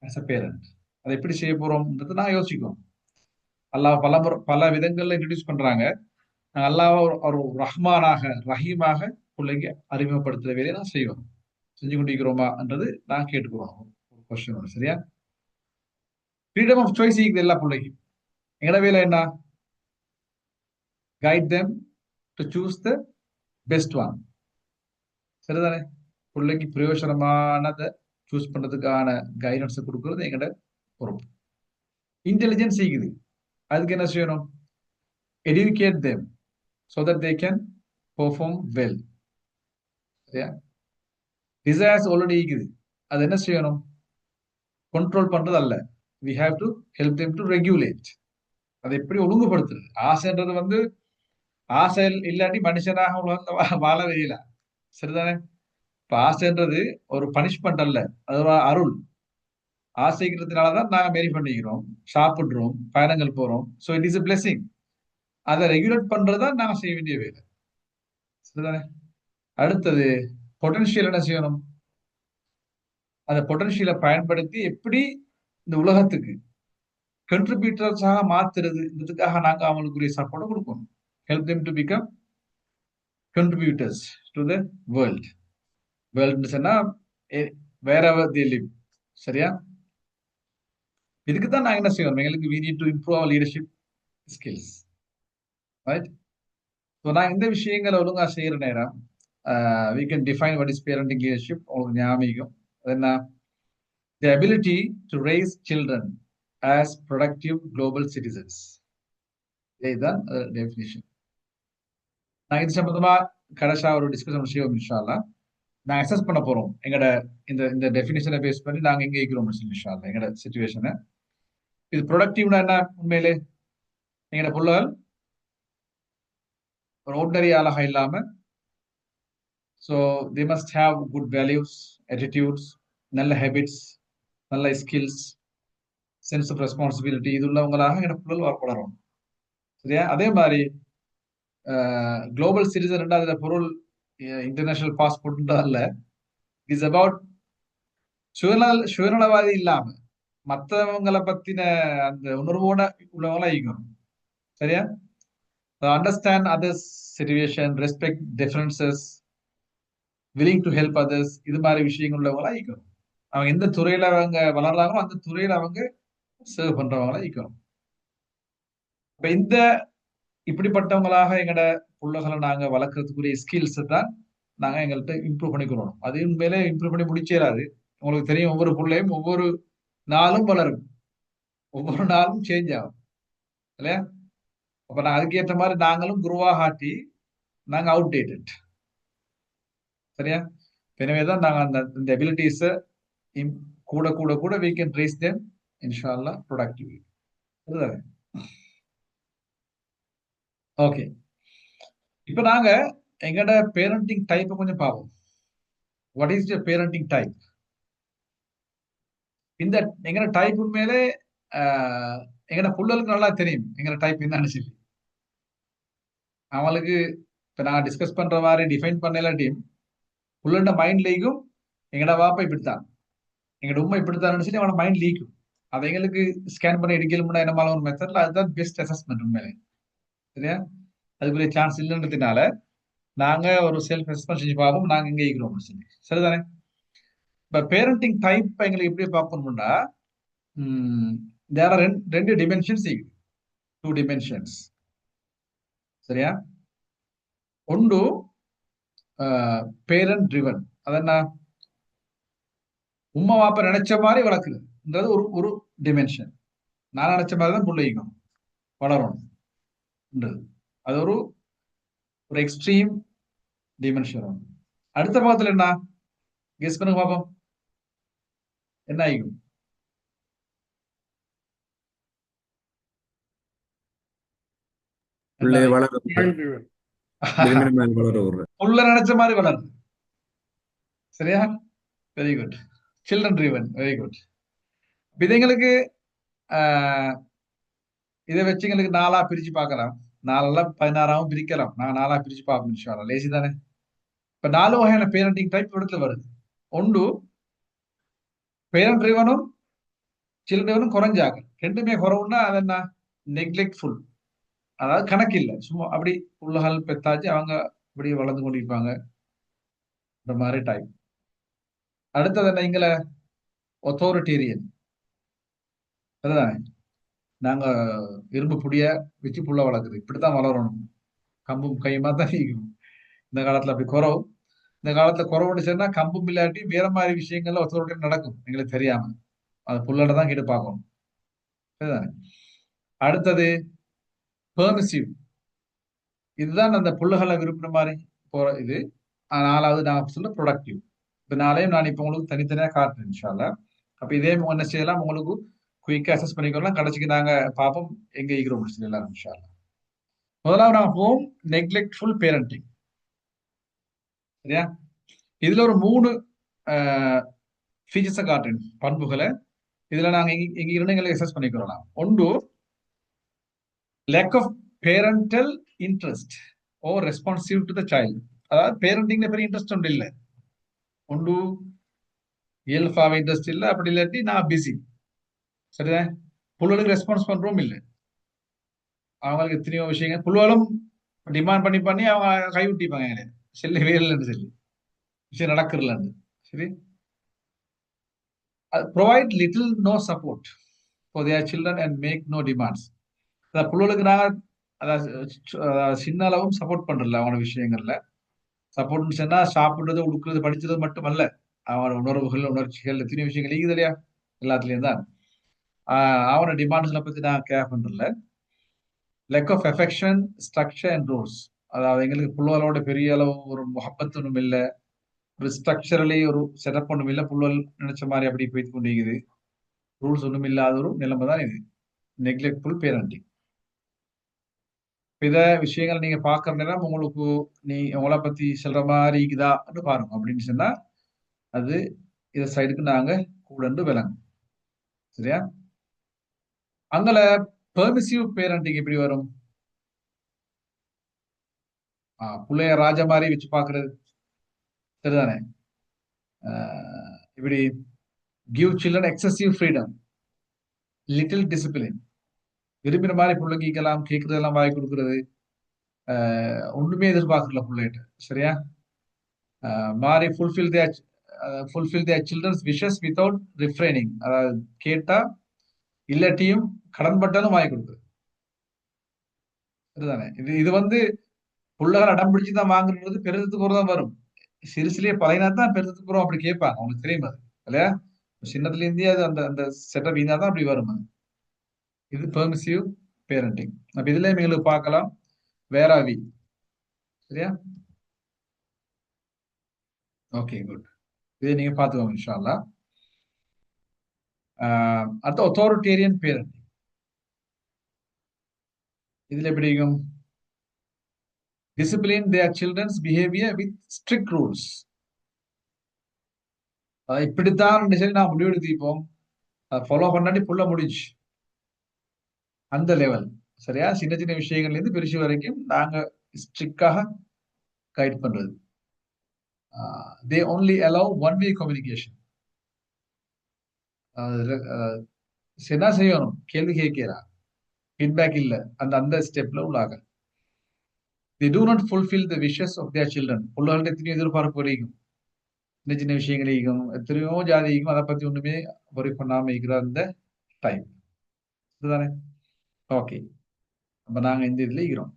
ஆஸ் அ பேரண்ட். அதை எப்படி செய்ய போறோம்ன்றது நான் யோசிக்கணும். அல்லாஹ் பல விதங்கள்ல இன்ட்ரடியூஸ் பண்றாங்க. அல்லாஹ் ஒரு ரஹ்மானாக ரஹீமாக பிள்ளைக்கு அறிமுகப்படுத்துற வேலையை நான் செய்வோம். செஞ்சு கொண்டிருக்கிறோமான்றது நான் கேட்டுக்கிறோம் ஒரு கொஸ்டின். சரியா? ஃப்ரீடம் ஆஃப் சாய்ஸ் இருக்குது எல்லா பிள்ளைக்கும். எங்கட வேலை என்ன? Guide them to choose the best one. சரிதானே? பிள்ளைக்கு பிரயோஜனமானதை சூஸ் பண்றதுக்கான கைடன்ஸை கொடுக்கறது எங்கட பொறுப்பு. இன்டெலிஜென்ஸ் இருக்குது, அதுக்கு என்ன செய்யணும்? educate them so that they can perform well. சரியா? டிசைர்ஸ் ஆல்ரெடி இருக்குது, அது என்ன செய்யணும்? கண்ட்ரோல் பண்றது அல்ல, we have to help them to regulate. அதை எப்படி ஒழுங்குபடுத்துறது? ஆசைன்றது வந்து ஆசை இல்லாட்டி மனுஷனாக உலகத்துல வாழ தெரியல. சரிதானே? இப்ப ஆசைன்றது ஒரு பனிஷ்மெண்ட் அல்ல, அது ஒரு அருள். ஆசைக்கிறதுனாலதான் நாங்க மேரி பண்ணிக்கிறோம், சாப்பிடுறோம், பயணங்கள் போறோம். So it is a blessing. அதை ரெகுலேட் பண்றதுதான் நாங்க செய்ய வேண்டிய வேலை. சரிதானே? அடுத்தது பொட்டன்ஷியல் என்ன செய்யணும்? அந்த பொட்டன்ஷியலை பயன்படுத்தி எப்படி இந்த உலகத்துக்கு கண்ட்ரிபியூட்டர்ஸாக மாத்துறதுன்றதுக்காக நாங்க அவங்களுக்குரிய சப்போர்ட் கொடுக்கணும். Help them to become contributors to the world. வேர்ல்ட்னு சொன்னா wherever they live. சரியா? இதுக்கு தான் நாங்க என்ன செய்யணும்? எங்களுக்கு we need to improve our leadership skills. Right? So நான் இந்த விஷயங்களை ஒழுங்கா செய்யற நேரம் we can define what is parenting leadership. உங்களுக்கு ஞாபகம் அது என்ன? The ability to raise children as productive global citizens. இதுதான் டெஃபினிஷன். நான் இது சம்பந்தமா கடைசியா ஒரு டிஸ்கஷன் செய்வோம் இன்ஷா அல்லாஹ். நான் அசஸ் பண்ண போறோம் எங்கட இந்த இந்த டெஃபினிஷனை பேஸ் பண்ணி நாங்க எங்க இருக்கிறோம் இன்ஷா அல்லாஹ் எங்கட சிச்சுவேஷனை. இது ப்ரொடக்டிவ்னா என்ன? உண்மையிலே எங்கட பிள்ளைகள் ஒரு ஆர்டினரி ஆளாக இல்லாம, so they must have good values, attitudes, நல்ல ஹேபிட்ஸ், நல்ல ஸ்கில்ஸ், சென்ஸ் ஆஃப் ரெஸ்பான்சிபிலிட்டி, இது உள்ளவங்களாக எங்கட பிள்ளைகள் வளரணும். சரியா? அதே மாதிரி குளோபல் சிட்டிசன் அதுல பொருள் இன்டர்நேஷனல் பாஸ்போர்ட் அல்ல. இட்ஸ் அபவுட் சுயநலவாதி இல்லாம மற்றவங்களை பத்தின அந்த உணர்வோட உள்ளவங்களா இருக்கணும். சரியா? Understand others situation, respect differences, willing to help others, இது மாதிரி விஷயங்கள் உள்ளவங்களா இருக்கணும். அவங்க எந்த துறையில அவங்க வளர்றாங்களோ அந்த துறையில அவங்க சர்வ் பண்றவங்களா இருக்கணும். இப்ப இந்த இப்படிப்பட்டவங்களாக எங்கட பிள்ளைகளை நாங்க வளர்க்கறதுக்குரிய ஸ்கில்ஸ் தான் நாங்க எங்கள்கிட்ட இம்ப்ரூவ் பண்ணிக்கணும். அது உண்மையிலே இம்ப்ரூவ் பண்ணி முடிச்சிடாது. உங்களுக்கு தெரியும், ஒவ்வொரு பிள்ளையும் ஒவ்வொரு நாளும் வளரும், ஒவ்வொரு நாளும் சேஞ்ச் ஆகும் இல்லையா? அப்ப நான் அதுக்கேற்ற மாதிரி நாங்களும் குருவாக ஆட்டி நாங்க அவுட் டேட்டட். சரியா? எனவேதான் நாங்க அந்த எபிலிட்டிஸை கூட கூட கூட we can raise them இன்ஷா அல்லாஹ் ப்ரொடக்டிவ்லி. அதுதானே? ஓகே, இப்ப நாங்க எங்கட பேரண்டிங் டைப்பை கொஞ்சம் பார்ப்போம். What is the parenting type? இந்த எங்கட டைப் உண்மையிலே எங்கட புள்ளலுக்கு நல்லா தெரியும் எங்கட டைப் என்னன்னு சொல்லி. அவங்களுக்கு இப்ப நான் டிஸ்கஸ் பண்ற மாதிரி டிஃபைன் பண்ணல டீம் புள்ளண்ட மைண்ட் லீக்கும் எங்கட வாப்பா இப்படித்தான், எங்கட உண்மை இப்படித்தான் சொல்லி அவனோட மைண்ட் லீக்கும். அதை எங்களுக்கு ஸ்கேன் பண்ணி எடுக்கலும்னா என்னமான ஒரு மெத்தட்ல அதுதான் பெஸ்ட் அசஸ்மெண்ட் உண்மையிலே. சரியா? அதுக்குரிய சான்ஸ் இல்லைன்றதுனால நாங்க ஒரு செல்ஃப் அசஸ்மெண்ட் செஞ்சு பார்ப்போம் நாங்க எங்க இருக்கிறோம் சொல்லி. சரிதானே? இப்ப பேரண்டிங் டைப் எங்களுக்கு எப்படி பார்க்கணும்னா ரெண்டு டிமென்ஷன்ஸ், 2 டிமென்ஷன்ஸ். சரியா? ஒன்று பேரண்ட் ட்ரிவன், அதென்ன உம்மா வாப்ப நினைச்ச மாதிரி வளர்க்குறதுன்றது ஒரு ஒரு டிமென்ஷன். நான் நினைச்ச மாதிரி தான் பிள்ளைக்கும் வளரணும், அது ஒரு ஒரு எக்ஸ்ட்ரீம் டிமென்ஷன். அடுத்த பாகத்துல என்ன கெஸ் பண்ணுங்க பாப்போம், என்ன ஆகும்? புள்ள நினைச்ச மாதிரி வளருது. சரியா? Very good. Children driven, very good. இது எங்களுக்கு இதை வச்சு எங்களுக்கு 4ஆ பிரிச்சு பார்க்கலாம். 4 16ஆவும் பிரிக்கலாம். நான் 4ஆ பிரிச்சு பார்ப்போம் இன்ஷா அல்லாஹ். லேசி தானே? இப்ப 4 வகையான பேரண்டிங் டைப் இடத்துல வருது. ஒன்று பேரண்ட் ட்ரிவனும் சில்ட்ரன் ட்ரிவனும் குறைஞ்சாங்க. ரெண்டுமே குறவுன்னா அது என்ன? நெக்லெக்ட்ஃபுல், அதாவது கணக்கு இல்லை, சும்மா அப்படி உள்ளகள் பெத்தாச்சு அவங்க இப்படி வளர்ந்து கொண்டிருப்பாங்க, இந்த மாதிரி டைப். அடுத்தது என்ன இங்கல ஒத்தோரிட்டேரியன். அதுதானே நாங்க இரும்பு புடிய வச்சு புள்ள வளர்க்குது, இப்படித்தான் வளரணும், கம்பும் கையுமா தான் இருக்கும். இந்த காலத்துல அப்படி குறவு. இந்த காலத்துல குறவுன்னு சொன்னா கம்பும் இல்லாட்டி வேற மாதிரி விஷயங்கள்ல ஒத்தோரிட்டி நடக்கும் எங்களுக்கு தெரியாம. அது புள்ளட தான் கேட்டு பார்க்கணும். சரிதானே? அடுத்தது பெர்மிசிவ். இதுதான் அந்த புள்ளுகளை விரும்புற மாதிரி போற இது. நாலாவது நான் சொல்ல ப்ரொடக்டிவ். இப்ப நாளையும் நான் இப்ப உங்களுக்கு தனித்தனியா காட்டுறேன் இன்ஷா அல்லாஹ். அப்ப இதே என்ன செய்யலாம், உங்களுக்கு குயிக்கா அசஸ் பண்ணிக்கலாம். கடைசிக்கு நாங்க பார்ப்போம் எங்க இருக்கிறோம் சொல்லலாம் இன்ஷா அல்லாஹ். முதலாவது நாங்க போவோம் நெக்லெக்ட்ஃபுல் பேரண்டிங். சரியா? இதுல ஒரு 3 ஃபீச்சர்ஸை காட்டுறேன், பண்புகளை. இதுல நாங்க எங்க இருந்து எங்களை அசஸ் பண்ணிக்கலாம். ஒன்று, lack of parental interest or responsive to the child. அதாவது பேரண்டிங்ல பெரிய இன்ட்ரெஸ்ட் ஒன்று இல்லை. ஒன்று இயல்பாவே இன்ட்ரெஸ்ட் இல்லை, அப்படி இல்லாட்டி நான் பிஸி. சரிதான்? புள்ளுகளுக்கு ரெஸ்பான்ஸ் பண்றோம் இல்லை. அவங்களுக்கு எத்தனையோ விஷயங்கள் புள்ளுகளும் டிமாண்ட் பண்ணி பண்ணி அவங்க கை விட்டிப்பாங்க, செல்லு வேலைன்னு சொல்லி விஷயம் நடக்கிறலன்னு. சரி, provide little no support for their children and make no demands. அதாவது புள்ளுகளுக்கு நாங்கள் அதாவது சின்ன அளவும் சப்போர்ட் பண்றல அவங்களோட விஷயங்கள்ல. சப்போர்ட்னு சொன்னா சாப்பிடுறது, உடுக்குறது, படிச்சது மட்டுமல்ல, அவனோட உணர்வுகள், உணர்ச்சிகள், எத்தனையோ விஷயங்கள் இருக்குது இல்லையா, எல்லாத்துலயும் தான். அவனோட டிமாண்ட்ஸ்களை பத்தி நான் கேர் பண்றல. Lack of affection, structure and rules. அதாவது எங்களுக்கு புள்ளுவலோட பெரிய அளவு ஒரு முகப்பத் ஒன்றும் இல்லை, ஒரு ஸ்ட்ரக்சரலி ஒரு செட்டப் ஒன்றும் இல்லை. புள்ளுவல் நினைச்ச மாதிரி அப்படி போய்த்து கொண்டிருக்குது. ரூல்ஸ் ஒன்றும் இல்லாத ஒரு நிலைமை தான் இது, நெக்லெக்ட்ஃபுல் பேரண்டிங். இத விஷயங்கள் நீங்க பாக்குற நேரம் உங்களுக்கு உங்களை பத்தி சொல்ற மாதிரி இருக்குதான்னு பாருங்க. அப்படின்னு சொன்னா அது இத சைடுக்கு நாங்க கூடண்டு விளங்கும். சரியா? அங்கல பெர்மிசிவ் பேரண்டிங் எப்படி வரும்? புள்ளைய ராஜா மாதிரி வச்சு பாக்குறது. சரிதானே? இப்படி give children excessive freedom, little discipline. விரும்பின மாதிரி பிள்ளைக்கலாம், கேட்கறதெல்லாம் வாங்கி கொடுக்கறது, ஒண்ணுமே எதிர்பார்க்கல பிள்ளைகிட்ட. சரியா? மாதிரி ஃபுல்ஃபில் தேர் சில்ட்ரன்ஸ் விஷஸ் வித்தவுட் ரிஃப்ரைனிங். அதாவது கேட்டா இல்லாட்டியும் கடன்பட்டாலும் வாங்கி கொடுக்குறது. சரிதானே? இது இது வந்து புள்ளகள் அடம் பிடிச்சுதான் வாங்குறது பெருந்தத்துக்கு போறதான் வரும். சிறுசுலயே பழையனா தான் பெருந்தத்துக்கு போறோம் அப்படி கேட்பாங்க. அவங்களுக்கு தெரியும் அது இல்லையா? சின்னத்துல இருந்தே அது அந்த அந்த செட்டப் இருந்தா தான் அப்படி வரும் அது. இது பெர்மிசிவ் பேரண்டிங். அப்ப இதுல எங்களுக்கு பார்க்கலாம் வேராவி. சரியா? Okay, good. இதை நீங்க பாத்துக்கோங்க இன்ஷா அல்லாஹ். அடுத்த அத்தாரிட்டேரியன் பேரண்டிங். இதுல எப்படி இருக்கும்? Discipline their children's behaviour with strict rules. இப்படித்தான் சரி நான் முடிவெடுத்திப்போம், ஃபாலோ பண்ணாட்டி புள்ள முடிச்சு அந்த லெவல். சரியா? சின்ன சின்ன விஷயங்கள்ல இருந்து பெருசு வரைக்கும் நாங்க ஸ்ட்ரிக்டாக கைட் பண்றது. They only allow one way communication. என்ன செய்யணும், கேள்வி கேட்கிறான், ஃபீட்பேக் இல்ல, அந்த அந்த ஸ்டெப்ல உள்ளாக. they do not fulfill the wishes of their children. புள்ளகள்ட்ட எத்தனையோ எதிர்பார்ப்பு வரைக்கும், சின்ன சின்ன விஷயங்களையும் எத்தனையோ ஜாதிக்கும் அதை பத்தி ஒண்ணுமே worry பண்ணாம இருக்கிற அந்த டைம். இதுதானே? ஓகே. அப்ப நாங்க இந்த இதுல இருக்கிறோம்.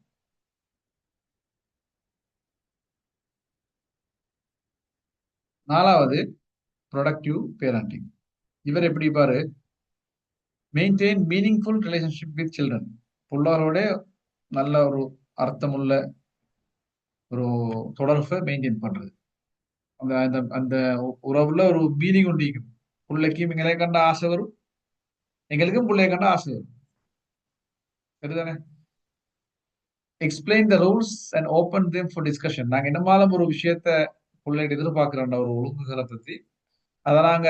4வது ப்ரொடக்டிவ் பேரண்டிங். இவர் எப்படி பாரு, maintain meaningful relationship with children. புள்ளவரோட நல்ல ஒரு அர்த்தமுள்ள ஒரு தொடர்பை மெயின்டைன் பண்றது. அந்த அந்த அந்த உறவுல ஒரு மீனிங் ஒன்றிக்கும். பிள்ளைக்கும் எங்களை கண்ட ஆசை வரும், எங்களுக்கும் பிள்ளைய கண்ட ஆசை வரும். சரிதானே? Explain the rules and open them for discussion. நாங்க என்னமாலும் ஒரு விஷயத்த பிள்ளைகிட்ட எதிர்பார்க்கிறோம், ஒரு ஒழுங்குகளை பத்தி, அதை நாங்க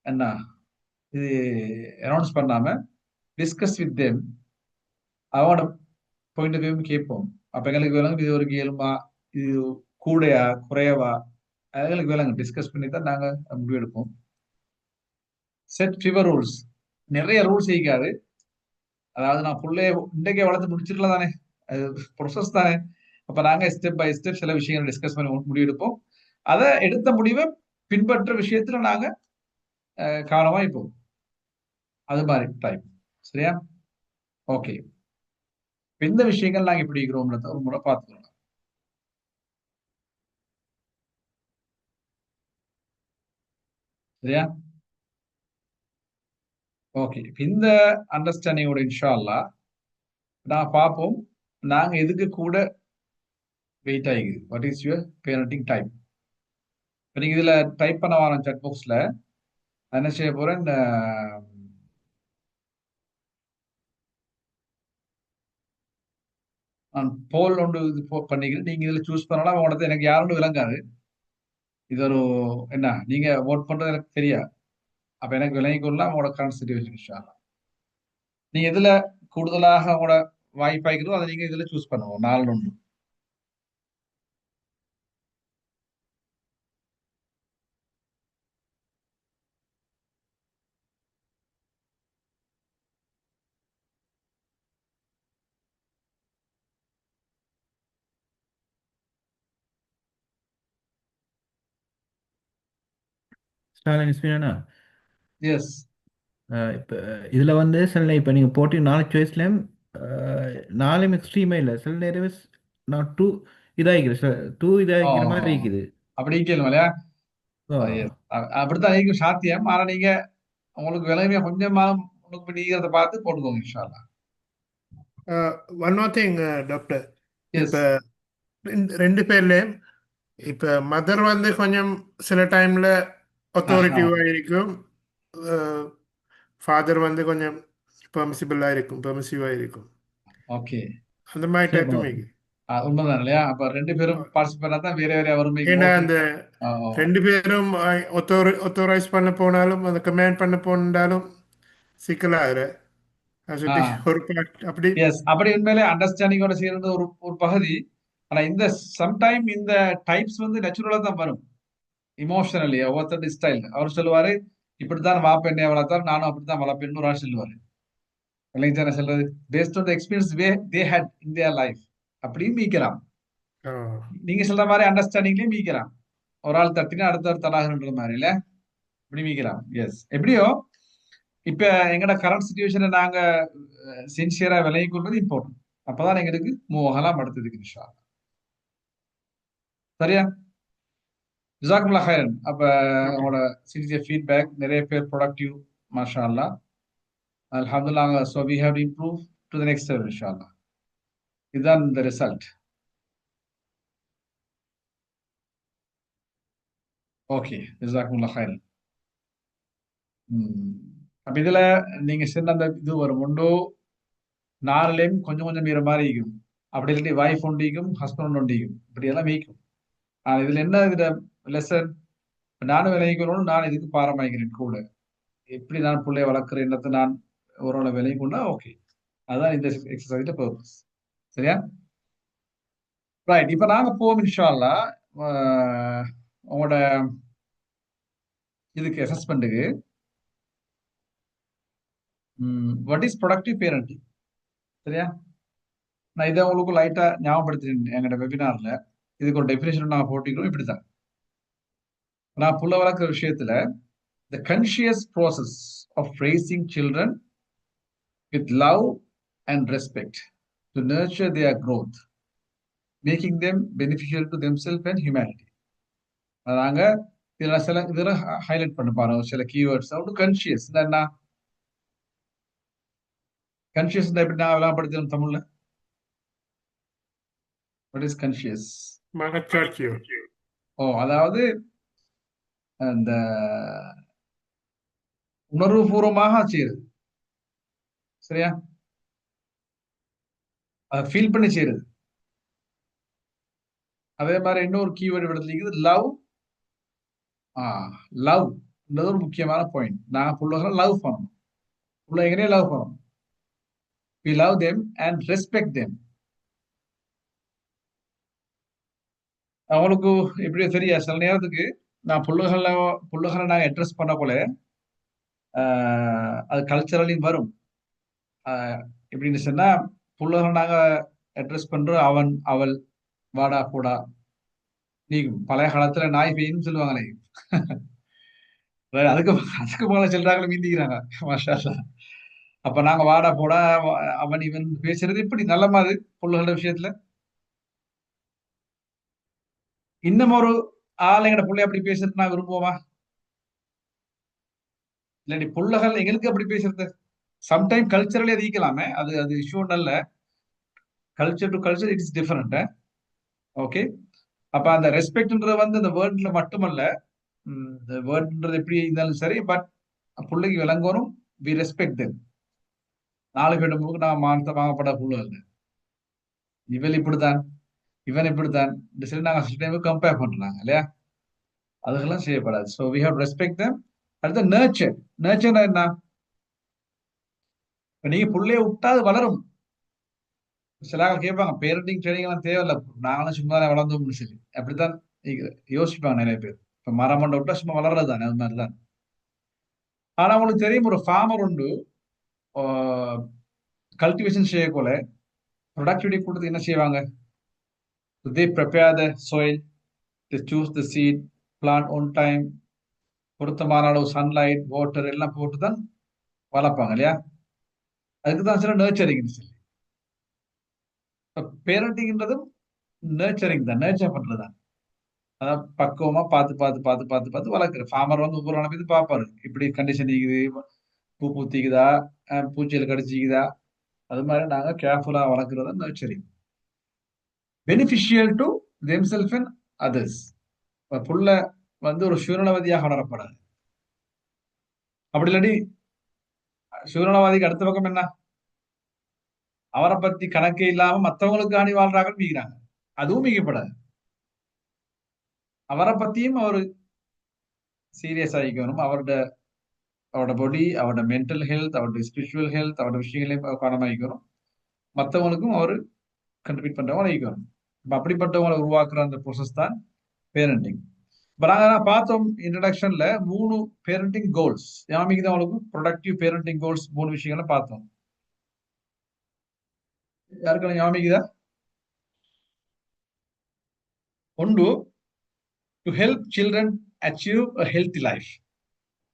என்ன இது அனௌன்ஸ் பண்ணாம டிஸ்கஸ் வித் தேம், அவனோட பாயிண்ட் ஆஃப் வியூ கேட்போம். அப்ப எங்களுக்கு விளங்கும் இது ஒரு கேளுமா, இது கூடையா குறையவா, எங்களுக்கு விளங்கும். டிஸ்கஸ் பண்ணி தான் நாங்க முடிவு எடுப்போம். Set fever rules. நிறைய ரூல்ஸ் இருக்காது. அதாவது நான் பிள்ளைய இன்றைக்கே வளர்த்து முடிச்சிருக்கலாம் தானே, அது ப்ரொசஸ் தானே. அப்ப நாங்க ஸ்டெப் பை ஸ்டெப் சில விஷயங்களை டிஸ்கஸ் பண்ணி முடிவு எடுப்போம். அதை எடுத்த முடிவை பின்பற்ற விஷயத்துல நாங்க கவனமா இப்போ அது மாதிரி டைப். சரியா? ஓகே. இந்த விஷயங்கள் நாங்க எப்படி இருக்கிறோம்ன்றத ஒரு முறை பார்த்துக்கலாம். சரியா? ஓகே. இந்த அண்டர்ஸ்டாண்டிங்கோட இன்ஷா அல்லாஹ் நான் பார்ப்போம். நாங்க எதுக்கு கூட வெயிட் ஆகிக்குது. What is your parenting type? இப்போ நீங்க இதுல டைப் பண்ண வரோம் சாட் பாக்ஸ்ல. என்ன செய்ய போறேன், நான் போல் ஒன்று இது பண்ணிக்கிறேன். நீங்க இதுல சூஸ் பண்ணலாம். உங்களோட எனக்கு யாருன்னு விளங்காது. இது ஒரு என்ன நீங்க ஓட் பண்றது எனக்கு தெரியாது. அப்ப எனக்கு விளங்கிக் கொள்ளலாம் உங்களோட கரண்ட் சிச்சுவேஷன் இன்ஷா அல்லாஹ். நீங்க எதுல கூடுதலாக உங்களோட வாய்ப்பாய்க்கிறதோ அதை நீங்க இதுல சூஸ் பண்ணுவோம். 4 ஒன்று. ஸ்டாலின் ஸ்பினா. எஸ். இப்போ இதில் வந்து சில இப்போ நீங்கள் போட்டி 4 சாய்ஸ்லேயும் 4 எக்ஸ்ட்ரீமே இல்லை. சில நேரம் நான் டூ இதாகிக்கிறேன், டூ ஓ, இதாகிக்கிற மாதிரி இருக்குது. அப்படி கேளுங்க இல்லையா? ஓ. yes. அப்படித்தான் இருக்கும் சாத்தியம். ஆனா நீங்க உங்களுக்கு விளைவிய கொஞ்சமா உங்களுக்கு நீங்கிறத பார்த்து போட்டுக்கோங்க இன்ஷா அல்லாஹ். One more thing doctor, yes. இப்போ ரெண்டு பேர்லேயும் இப்போ மதர் வந்து கொஞ்சம் சில டைமில் அத்தாரிட்டிவாக இருக்கும், ஃபாதர் வந்து கொஞ்சம் பெர்மிசிபிளாக இருக்கும், பெர்மிசிவாக இருக்கும். ஓகே. அந்த மாதிரி டைப்பும் இருக்கு. உண்மைதான் இல்லையா? அப்ப 2 பேரும் பார்ட்டிசிபேட் தான் வேற வேற வறுமைக்கு ஏன்னா ஓட்டு. அந்த ரெண்டு பேரும் ஒத்தோரைஸ் பண்ண போனாலும் அந்த கமெண்ட் பண்ண போனாலும் சிக்கலாகிற சொல்லி ஒரு அப்படி. எஸ், அப்படி உண்மையிலே அண்டர்ஸ்டாண்டிங்கோட சேர்ந்த ஒரு ஒரு பகுதி. ஆனா இந்த சம்டைம் இந்த டைப்ஸ் வந்து நேச்சுரலா தான் வரும். இமோஷனலி ஒவ்வொருத்தர் ஸ்டைல். அவர் சொல்லுவாரு, இப்படித்தான் வாப்பெண்ணை வளர்த்தார், நானும் அப்படித்தான் வளர்ப்பேன்னு ஒரு ஆள் சொல்லுவாரு. இல்லைங்க என்ன சொல்றது, based on the experience way they had in their life. அப்படியும் மீக்கலாம். நீங்க சொல்ற மாதிரி அண்டர்ஸ்டாண்டிங்லயும் மீக்கலாம். ஒரு ஆள் தட்டினா அடுத்தவர் தலாகன்ற மாதிரி இல்ல, இப்படி மீக்கலாம். எஸ், எப்படியோ இப்ப எங்கட கரண்ட் சுச்சுவேஷனை நாங்க சின்சியரா விலகி கொள்வது இம்பார்ட்டன்ட். அப்பதான் எங்களுக்கு மூவ் ஆகலாம் அடுத்ததுக்கு இன்ஷா அல்லாஹ். சரியா? ஜிசாக்குமுல்லாஹ் ஹைரன். அப்ப உங்களோட சின்சியர் ஃபீட்பேக், நிறைய பேர் ப்ரொடக்டிவ், மாஷா அல்லாஹ். அல்ஹம்துலில்லாஹ். So we have to improve to the next level இன்ஷா அல்லாஹ். இதுதான் இந்த ரிசல்ட். ஓகே, ஜிசாக்குமுல்லாஹ் ஹைரன். அப்ப இதுல நீங்க சொன்ன அந்த இது வரும் உண்டோ, 4லையும் கொஞ்சம் கொஞ்சம் மீற மாதிரி இருக்கும். அப்படி இல்லாட்டி வைஃப் ஒண்டிக்கும், ஹஸ்பண்ட் ஒண்டிக்கும், இப்படி எல்லாம் மீக்கும். இதுல என்ன இதுல லெசன், நானும் விலகிக்கொள்ளணும். நான் இதுக்கு பாரமாகிறேன் கூட. எப்படி நான் பிள்ளைய வளர்க்குற எண்ணத்தை நான் ஓரளவு விலகி கொண்டா ஓகே. அதுதான் இந்த எக்ஸசைஸ்ல பர்பஸ். சரியா? ரைட். இப்ப நாங்க போவோம் இன்ஷா அல்லாஹ் உங்களோட இதுக்கு அசஸ்மெண்ட்டுக்கு. What is productive parenting? சரியா? நான் இதை உங்களுக்கு லைட்டா ஞாபகப்படுத்தினேன் எங்களோட வெபினார்ல. இதுக்கு ஒரு டெபினேஷன் நான் போட்டிக்கிறோம். இப்படித்தான் நான் புள்ள வளர்க்குற விஷயத்துல the conscious process of raising children with love and respect to nurture their growth, making them beneficial to themselves and humanity. நாங்க இதுல ஹைலைட் பண்ண பாருங்க சில கீவேர்ட்ஸ். கன்சியஸ் என்ன, கன்சியஸ் எப்படி நான் விளம்பரப்படுத்தணும் தமிழ்ல? What is conscious? மனச்சாட்சியம். அதாவது அந்த உணர்வுபூர்வமாக செய்யுது. சரியா? அதை ஃபீல் பண்ணி செய்யுது. அதே மாதிரி இன்னொரு கீவேர்டு இடத்துல லவ். லவ் ஒரு முக்கியமான பாயிண்ட். நான் புள்ளகளை லவ் பண்ணணும். பிள்ளைங்களே லவ் பண்ணணும். we love them and respect them. அவங்களுக்கு எப்படி தெரியா, சில நேரத்துக்கு நான் புள்ளுகளை நாங்க அட்ரஸ் பண்ண போல அது கல்ச்சரலையும் வரும். எப்படின்னு சொன்னா, புள்ளுகளை நாங்க அட்ரஸ் பண்றோம் அவன், அவள், வாடா போடா. நீ பழைய காலத்துல நாய் பெய்யும் சொல்லுவாங்களே, அதுக்கு அதுக்கு போல செல்றாங்களும் மீந்திக்கிறாங்க. மாஷா அல்லாஹ். அப்ப நாங்க வாடா போடா அவன் இவன் பேசுறது இப்படி நல்ல மாதிரி புள்ளுகள விஷயத்துல. இன்னும் ஒரு ஆள் எங்கட புள்ளை அப்படி பேசுறது நான் விரும்புவோமா? இல்லாட்டி புள்ளகள் எங்களுக்கு அப்படி பேசுறது சம்டைம் கல்ச்சரலே அது ஈக்கலாமே, அது அது இஷ்யூ நல்ல. Culture to culture it is different. Okay. அப்ப அந்த ரெஸ்பெக்ட்ன்றது வந்து அந்த வேர்ட்ல மட்டுமல்ல, இந்த வேர்ட்ன்றது எப்படி இருந்தாலும் சரி, பட் பிள்ளைக்கு விளங்கணும். We respect them. நாலு பேர் முழுக்க நான் மானத்தை வாங்கப்பட புள்ளு இவன் இப்படித்தான், இவன் இப்படித்தான் இந்த சரி நாங்க சில டைம் கம்பேர் பண்றாங்க இல்லையா? அதுக்கெல்லாம் செய்யப்படாது. So we have respect them. அடுத்த நர்ச்சர். நர்ச்சர்னா என்ன? இப்ப நீங்க புள்ளைய விட்டா அது வளரும். சில ஆள் கேட்பாங்க பேரண்டிங் ட்ரைனிங் எல்லாம் தேவையில்ல, நாங்களும் சும்மா தான் வளர்ந்தோம்னு சொல்லி அப்படித்தான் யோசிப்பாங்க நிறைய பேர். இப்ப மரம் மண்டை விட்டா சும்மா வளர்றது தானே, அது மாதிரிதான். ஆனா உங்களுக்கு தெரியும், ஒரு ஃபார்மர் உண்டு கல்டிவேஷன் செய்யக்கோல ப்ரொடக்டிவிட்டி கூட்டத்துக்கு என்ன செய்வாங்க? They prepare the soil, they choose the seed, plant on time, பொருத்தமான அளவு சன்லைட் வாட்டர் எல்லாம் போட்டு தான் வளர்ப்பாங்க இல்லையா? அதுக்கு தான் சில நர்ச்சரிங் சொல்லி. பேரண்டிங்ன்றதும் நர்ச்சரிங் தான், நர்ச்சர் பண்றதுதான். அதான் பக்குவமா பார்த்து பார்த்து பார்த்து பார்த்து பார்த்து வளர்க்குற ஃபார்மர் வந்து ஒவ்வொரு நாளும் போய் பார்ப்பாரு, இப்படி கண்டிஷன் இருக்குது, பூ பூத்திக்குதா, பூச்சியில் கடிச்சிக்குதா. அது மாதிரி நாங்க கேர்ஃபுல்லா வளர்க்குறது nurturing. Beneficial to themself and others. புள்ள வந்து ஒரு சுயநலவாதியாக வளரப்படாது. அப்படி இல்லாட்டி சுயநலவாதிக்கு அடுத்த பக்கம் என்ன? அவரை பத்தி கணக்கே இல்லாம மற்றவங்களுக்கு அணி வாழ்றாங்க மீகிறாங்க. அதுவும் மிகப்படாது. அவரை பத்தியும் அவர் சீரியஸ் ஆகிக்கணும். அவரோட பாடி, அவரோட மென்டல் ஹெல்த், அவரோட ஸ்பிரிச்சுவல் ஹெல்த், அவரோட விஷயங்களையும் கவனமாகிக்கணும். மற்றவங்களுக்கும் அவர் கண்ட்ரிபியூட் பண்றவங்க ஆகிக்கணும். அப்படிப்பட்டவங்களை உருவாக்குற அந்த ப்ரோசஸ் தான் பேரண்டிங். இப்ப நாங்க பார்த்தோம் இன்ட்ரடக்ஷன்ல 3 பேரண்டிங் கோல்ஸ். யாமிக்கு தான் உங்களுக்கு ப்ரொடக்டிவ் பேரண்டிங் கோல்ஸ் 3 விஷயங்களை பார்த்தோம். யாருக்கெல்லாம் யாமிக்குதா? ஒன்று, to help children achieve a healthy life.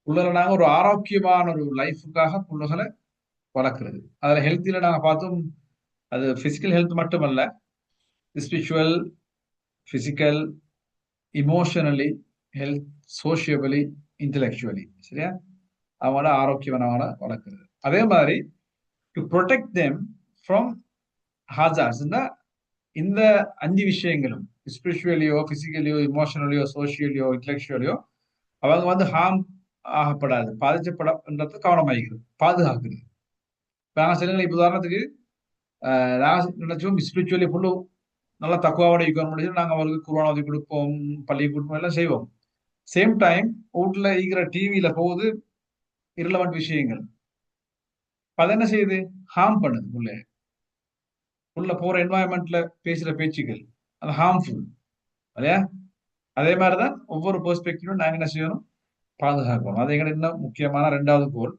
புள்ளகளை நாங்க ஒரு ஆரோக்கியமான ஒரு லைஃபுக்காக புள்ளைகளை வளர்க்குறது. அதுல ஹெல்த்தில நாங்க பார்த்தோம், அது பிசிக்கல் ஹெல்த் மட்டுமல்ல, spiritual, physical, emotionally health, socially, intellectually. சரியா? அவங்கள ஆரோக்கியமானவங்கள வளர்க்குறது. அதே மாதிரி to protect them from hazards. இந்த 5 விஷயங்களும் ஸ்பிரிச்சுவலியோ, பிசிக்கலியோ, இமோஷனலியோ, சோசியலியோ, இன்டெலெக்சுவலியோ அவங்க வந்து ஹார்ம் ஆகப்படாது, பாதிக்கப்படன்றது கவனமாகிறது, பாதுகாக்கிறது. இப்ப நாங்க சொல்லுங்க, இப்ப உதாரணத்துக்கு நாங்க நினைச்சோம் ஸ்பிரிச்சுவலி ஃபுல்லு நல்லா தக்குவாவோட இருக்கணும் முடியும், நாங்க அவருக்கு குர்ஆன் ஓதி கொடுப்போம், பள்ளி கொடுப்போம், எல்லாம் செய்வோம். சேம் டைம் வீட்டுல இருக்கிற டிவியில போகுது இரலவெண்ட் விஷயங்கள். அது என்ன செய்யுது? ஹார்ம் பண்ணுது. உள்ள போற என்வாயன்மெண்ட்ல பேசுற பேச்சுக்கள் அது ஹார்ம்ஃபுல் இல்லையா? அதே மாதிரிதான் ஒவ்வொரு பெர்ஸ்பெக்டிவும் நாங்க என்ன செய்யணும்? பாதுகாக்கணும். அது எங்க இன்னும் முக்கியமான 2வது கோல்.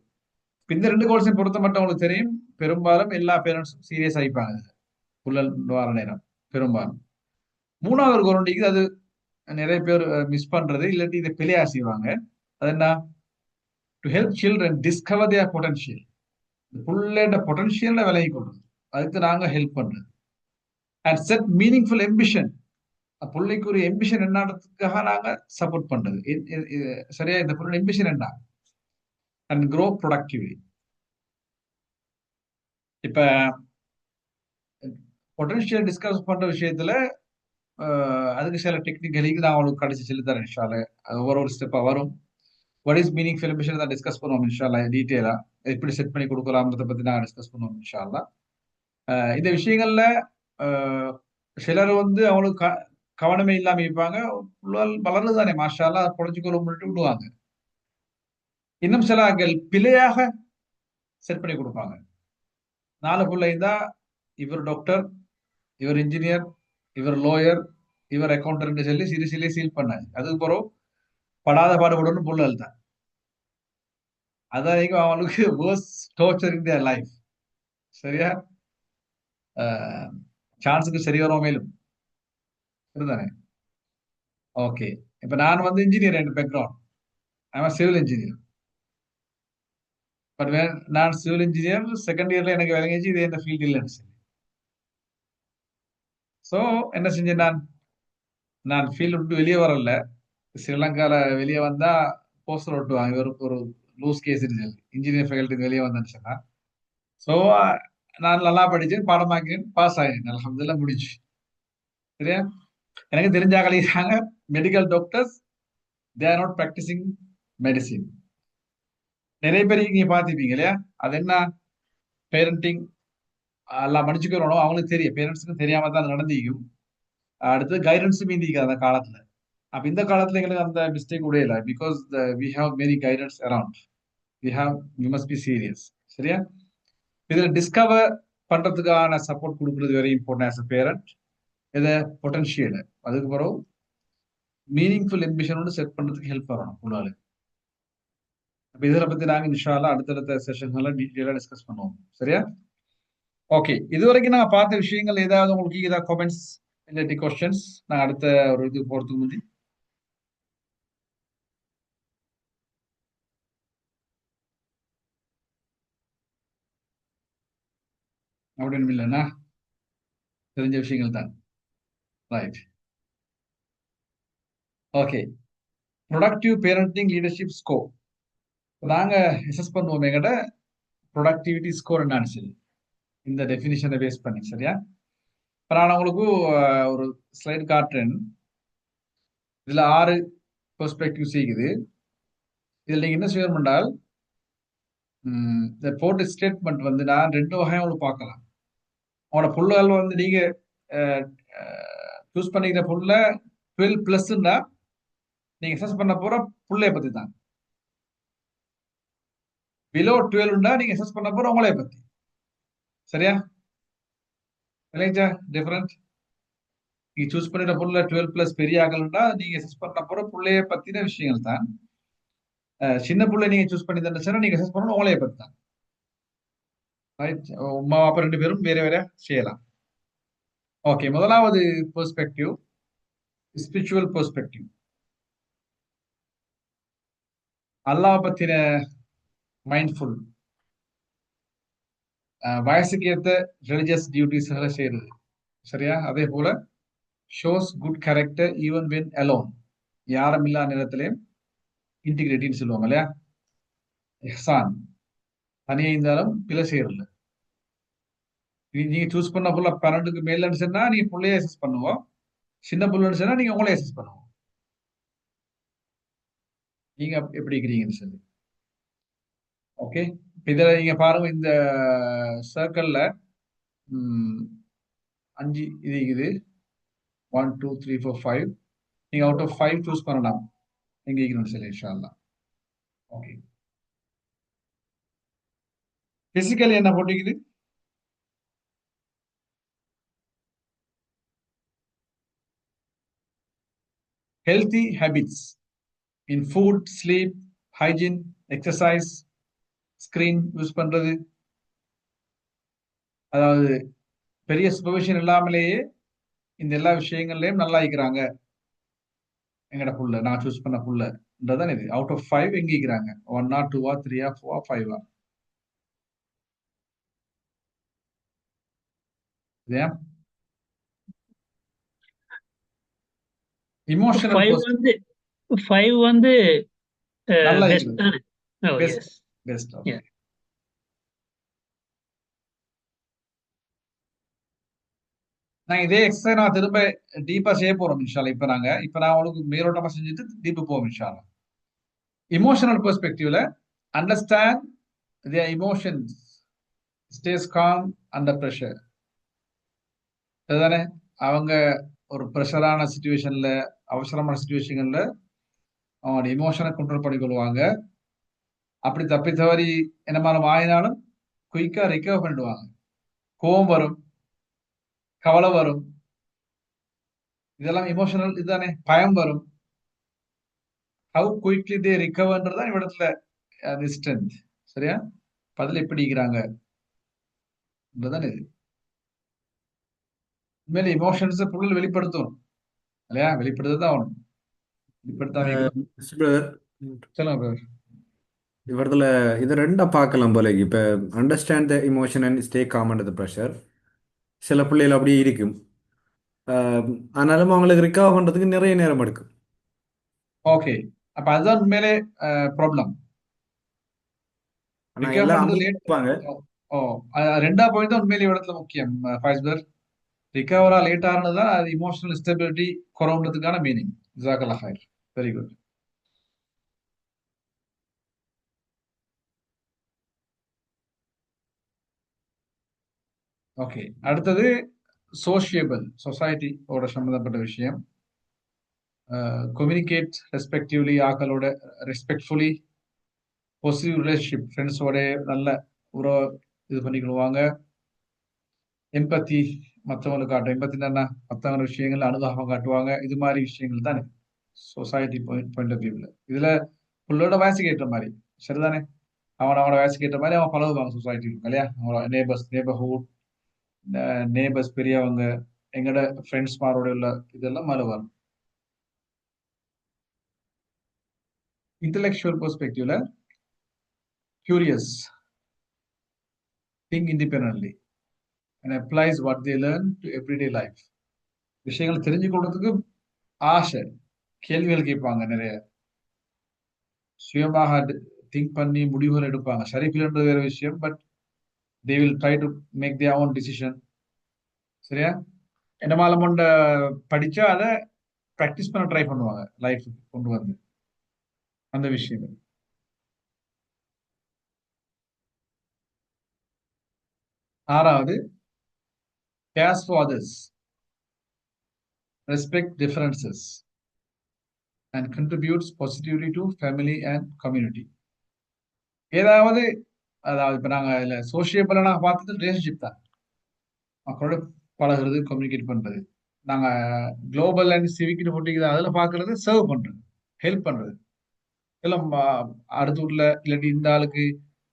இந்த 2 கோல்ஸையும் பொறுத்த மட்டும் உங்களுக்கு தெரியும், பெரும்பாலும் எல்லா பேரண்ட்ஸும் சீரியஸ் ஆயிப்பாங்க புள்ளல் வர நேரம் பெரும்பாலும். 3வது கோல் ஒன்று அது நிறைய பேர் மிஸ் பண்றது, இல்லாட்டி இதை பிழையா செய்வாங்க. அது என்ன? To help children discover their potential. புள்ளோட பொட்டன்ஷியலை விலகி கொள்றது, அதுக்கு நாங்க ஹெல்ப் பண்றது. And set meaningful ambition. பிள்ளைக்கு ஒரு எம்பிஷன் என்னன்றதுக்காக நாங்க சப்போர்ட் பண்றது. சரியா? இந்த பொருள் எம்பிஷன் என்ன? And grow productively. இப்ப பொட்டன்ஷியல் டிஸ்கஸ் பண்ற விஷயத்துல அதுக்கு சில டெக்னிக்கலிக்கு நான் உங்களுக்கு கடைசி சொல்லித்தரேன் இன்ஷால்லா. அது ஒரு ஸ்டெப்பா வரும். வாட் இஸ் மீனிங்ஃபுல் எம்பிஷன் தான் டிஸ்கஸ் பண்ணுவோம் இன்ஷால்லா. டீட்டெயிலா எப்படி செட் பண்ணி கொடுக்கலாம்ன்றத பத்தி நாங்க டிஸ்கஸ் பண்ணுவோம் இன்ஷால்லா. இந்த விஷயங்கள்ல சிலர் வந்து அவங்களுக்கு கவனமே இல்லாம இருப்பாங்க. வளர்றதுதானே மாஷா அல்லாஹ், பொழைச்சுக்கொள்ள முன்னிட்டு விடுவாங்க. இன்னும் சில ஆட்கள் பிழையாக செட் பண்ணி கொடுப்பாங்க. 4 பிள்ளை தான், இவர் டாக்டர், இவர் இன்ஜினியர், இவர் லோயர், இவர் அக்கௌண்டன்ட் சொல்லி சிறு சீல் பண்ணாங்க. அதுக்கு பிறகு படாத பாடுபடணும் புள்ளல் தான். அதான் அவங்களுக்கு worst torture in their life. சரியா? சான்ஸுக்கு சரி வரும் மேலும் சரிதானே? ஓகே. இப்ப நான் வந்து engineer, N background. I'm civil engineer. But நான் சிவில் இன்ஜினியர் செகண்ட் இயர்ல எனக்கு விளங்கிச்சு இது என்ன ஃபீல்டு இல்லைன்னு சொல்லி. ஸோ என்ன செஞ்சேன், நான் ஃபீல்டு விட்டு வெளியே வரல. ஸ்ரீலங்கால வெளியே வந்தா போஸ்டர் ஒட்டுவாங்க, ஒரு லூஸ் கேஸ் இருக்கு இன்ஜினியர் ஃபேக்கல்ட்டி வெளியே வந்தேன்னு சொன்னா. ஸோ நான் நல்லா படிச்சேன், பாடமாக்கினேன், பாஸ் ஆகினேன், அல்ஹம்துலில்லாஹ் முடிச்சு. சரியா? எனக்கு தெரிஞ்சாங்க medical doctors they are not practising medicine. நிறைய பேர் நீங்க பார்த்துப்பீங்க இல்லையா? அது என்ன பேரண்டிங் எல்லாம் மன்னிச்சுக்கிறோம், அவங்களுக்கு தெரியும், பேரண்ட்ஸுக்கு தெரியாம தான் அது நடந்திக்கும். அடுத்து கைடன்ஸும் மீந்திக்காது அந்த காலத்துல. அப்ப இந்த காலத்துல எங்களுக்கு அந்த மிஸ்டேக் கூட இல்லை, because we have many guidance around. We must be serious. சரியா? இதுல டிஸ்கவர் பண்றதுக்கான சப்போர்ட் கொடுக்கறது very important as a parent. இதை பொட்டன்ஷியல் அதுக்கு பிறகு மீனிங்ஃபுல் எம்பிஷனோட செட் பண்றதுக்கு ஹெல்ப் பண்ணணும் உங்களால. அப்ப இதில் பத்தி நாங்க இன்ஷா அல்லாஹ் அடுத்தடுத்த செஷன்ல டீட்டெயிலா டிஸ்கஸ் பண்ணுவோம். சரியா? ஓகே, இது வரைக்கும் நான் பார்த்த விஷயங்கள் ஏதாவது உங்களுக்கு ஏதாவது கமெண்ட்ஸ் இல்லாட்டி கொஸ்டின்ஸ் நான் அடுத்த ஒரு இது போறதுக்கு முந்தி? அப்படின்னு இல்லைன்னா தெரிஞ்ச விஷயங்கள் தான். Right. Okay, productive parenting leadership score நாங்க அசஸ் பண்ணுவோம். எங்கிட்ட ப்ரொடக்டிவிட்டி ஸ்கோர் என்னன்னு சொல்லி இந்த டெஃபினிஷனை பேஸ் பண்ணி. சரியா? இப்போ நான் உங்களுக்கு ஒரு ஸ்லைடு காட்டுறேன். இதுல 6 பெர்ஸ்பெக்டிவ்ஸ் இருக்குது. இதுல நீங்க என்ன செய்யணும் என்றால், இந்த போர்ட் ஸ்டேட்மெண்ட் வந்து நான் 2 வகையா உங்களுக்கு பார்க்கலாம். உங்களோட புள்ளுகள் வந்து நீங்க சூஸ் பண்ணிக்கிற புள்ள 12+ன்னா நீங்க அசஸ் பண்ண போற புள்ளைய பத்தி தான். பிலோ 12ன்னா நீங்க அசஸ் பண்ண போற உங்களைய பத்தி. சரியா? இல்லைங்களா? டிஃபரண்ட். நீங்க சூஸ் பண்ணிட்ட புள்ள 12+ பெரிய ஆகலன்னா நீங்க அசஸ் பண்ண போற புள்ளைய பத்தின விஷயங்கள் தான். சின்ன புள்ளை நீங்க சூஸ் பண்ணி தந்துச்சுன்னா நீங்க அசஸ் பண்ணணும் உங்களைய பத்தி தான். ரைட்? உமா அப்பா 2 பேரும் வேற வேற செய்யலாம். ஓகே, முதலாவது பெர்ஸ்பெக்டிவ் ஸ்பிரிச்சுவல் பெர்ஸ்பெக்டிவ். அல்லாஹ் பத்தின மைண்ட்ஃபுல், வயசுக்கு ஏற்ற ரிலிஜியஸ் டியூட்டிஸ்களை செய்யறது. சரியா? அதே போல shows good character even when alone, யாரும் இல்லா நேரத்திலையும் இன்டிகிரிட்டின்னு சொல்லுவாங்க இல்லையா? இஹ்சான், தனியாக இருந்தாலும் பிழை செய்யறதில்ல. நீங்க சூஸ் பண்ண புள்ள 12க்கு மேலன்னு சொன்னா நீங்க புள்ளைய அசஸ் பண்ணுவோம், சின்ன புள்ளன்னு சொன்னா நீங்க உங்களே அசஸ் பண்ணுவோம், நீங்க எப்படி இருக்கிறீங்கன்னு சொல்லி. ஓகே, இதுல நீங்க பாருங்க, இந்த சர்க்கிள்ல 5 இது இருக்குது. 1 2 3 4 5. நீங்க அவுட் ஆஃப் 5 சூஸ் பண்ணலாம் எங்க இருக்கணும்னு சொல்லி இன்ஷா அல்லாஹ். ஓகே, பிசிக்கலி என்ன போட்டிக்குது? Healthy habits in food, sleep, hygiene, exercise, screen use பண்றது, அதாவது பெரிய சூப்பர்விஷன் இல்லாமலேயே இந்த எல்லா விஷயங்கள்லயும் நல்லா இருக்கிறாங்க எங்கட புள்ள, நான் சூஸ் பண்ண புள்ளன்றதான் இது. அவுட் ஆஃப் 5 எங்க இருக்கிறாங்க? 1 ஆ 2 ஆ 3 ஆ 4 ஆ 5 ஆ? இமோஷனல் 5 வந்து 5 வந்து நல்லா பெஸ்ட் இருக்குது. தானே? ஓ பெஸ்ட் எஸ். பெஸ்ட். Yeah. நான் இதே எக்ஸசைஸ் நான் திரும்ப டீப்பா செய்ய போறோம் இன்ஷால்லா. இப்ப நான் உங்களுக்கு மேலோட்டமா செஞ்சுட்டு டீப்பு போவோம் இன்ஷால்லா. இமோஷனல் பெர்ஸ்பெக்டிவ்ல understand their emotions, stays calm under pressure. அதுதானே? அவங்க ஒரு ப்ரெஷரான சுச்சுவேஷன்ல, அவசரமான சுச்சுவேஷன்ல அவங்களோட இமோஷனை கண்ட்ரோல் பண்ணிக்கொள்வாங்க. அப்படி தப்பி தவறி என்னமான ஆயினாலும் குயிக்கா ரிகவர் பண்ணிடுவாங்க. கோபம் வரும், கவலை வரும், இதெல்லாம் இமோஷனல் இதுதானே. பயம் வரும். ஹவு குயிக்லி தே ரிகவர்ன்றதான் இவ்விடத்துல அது ஸ்ட்ரென்த். சரியா? பதில் எப்படி இருக்கிறாங்க இது. உண்மையில இமோஷன்ஸ் பொருள் வெளிப்படுத்தணும் இல்லையா? வெளிப்படுத்ததான் ஆகணும். வெளிப்படுத்தாம பிரதர், சொல்லுங்க brother. இவரதுல இது ரெண்டா பார்க்கலாம் போல இப்போ understand the emotion and stay com under the pressure. சில பிள்ளைகள் அப்படியே இருக்கும். ஆஹ் ஆனாலும் அவங்களுக்கு ரிகவர் பண்றதுக்கு நிறைய நேரம் எடுக்கும். ஓகே, அப்ப அதுதான் உண்மையிலே ப்ராப்ளம். ஆனா ரிகவர் எல்லாம் பண்றது லேட். அமைப்பாங்க. ஓ, ரெண்டாவது பாயிண்ட் தான் உண்மையிலே இடத்துல முக்கியம் ஃபைஸ்பர். ரிகவரா லேட் ஆனதுதான் அது இமோஷனல் ஸ்டெபிலிட்டி குறவுன்றதுக்கான மீனிங். ஜாக்கல்லா ஹைர், வெரி குட். ஓகே, அடுத்தது சோஷியபிள், சொசைட்டியோட சம்மந்தப்பட்ட விஷயம். கம்யூனிகேட் ரெஸ்பெக்டிவ்லி, ஆக்களோட ரெஸ்பெக்ட்ஃபுல்லி, பாசிட்டிவ் ரிலேஷன்ஷிப், ஃப்ரெண்ட்ஸோட நல்ல உறவு இது பண்ணிக்கிடுவாங்க. எம்பத்தி, மற்றவங்களுக்கு காட்டும். எம்பத்தி என்ன, மற்றவங்க விஷயங்கள் அனுதாபம் காட்டுவாங்க. இது மாதிரி விஷயங்கள் தானே சொசைட்டி பாயிண்ட் ஆஃப் வியூவில். இதுல புள்ளோட வயசுக்கு ஏற்ற மாதிரி சரிதானே, அவனோட வயசுக்கு ஏற்ற மாதிரி அவன் பழகுவாங்க சொசைட்டி இல்லையா. அவனோட நேபர்ஹுட், நேபர்ஸ், பெரியவங்க, எங்கட ஃப்ரெண்ட்ஸ் மாரோட உள்ள இதெல்லாம் மேலே வரும். இன்டெலெக்சுவல் பெர்ஸ்பெக்டிவ்ல curious, think independently and applies what they learn to everyday life. விஷயங்களை தெரிஞ்சு கொள்றதுக்கு ஆசை, கேள்விகள் கேட்பாங்க நிறைய, சுயமாக திங்க் பண்ணி முடிவுகள் எடுப்பாங்க. சரிப்பில்ன்றது வேற விஷயம், but they will try to make their own decision. சரியா, என்னமால கொண்ட படிச்சா அதை ப்ராக்டிஸ் பண்ண ட்ரை பண்ணுவாங்க லைஃப் கொண்டு வந்து அந்த விஷயம். ஆறாவது, cares for others, respect differences and contributes positively to family and community. ஏதாவது, அதாவது இப்ப நாங்க இல்ல சோசியபிளா நாங்க பார்த்தது ரிலேஷன்ஷிப் தான், மக்களோட பழகுறது, கம்யூனிகேட் பண்றது. நாங்க குளோபல் அண்ட் சிவிக்னு போட்டிக்குது, அதுல பாக்குறது சர்வ் பண்றது, ஹெல்ப் பண்றது. எல்லாம் அடுத்த ஊர்ல இல்லாட்டி இந்த ஆளுக்கு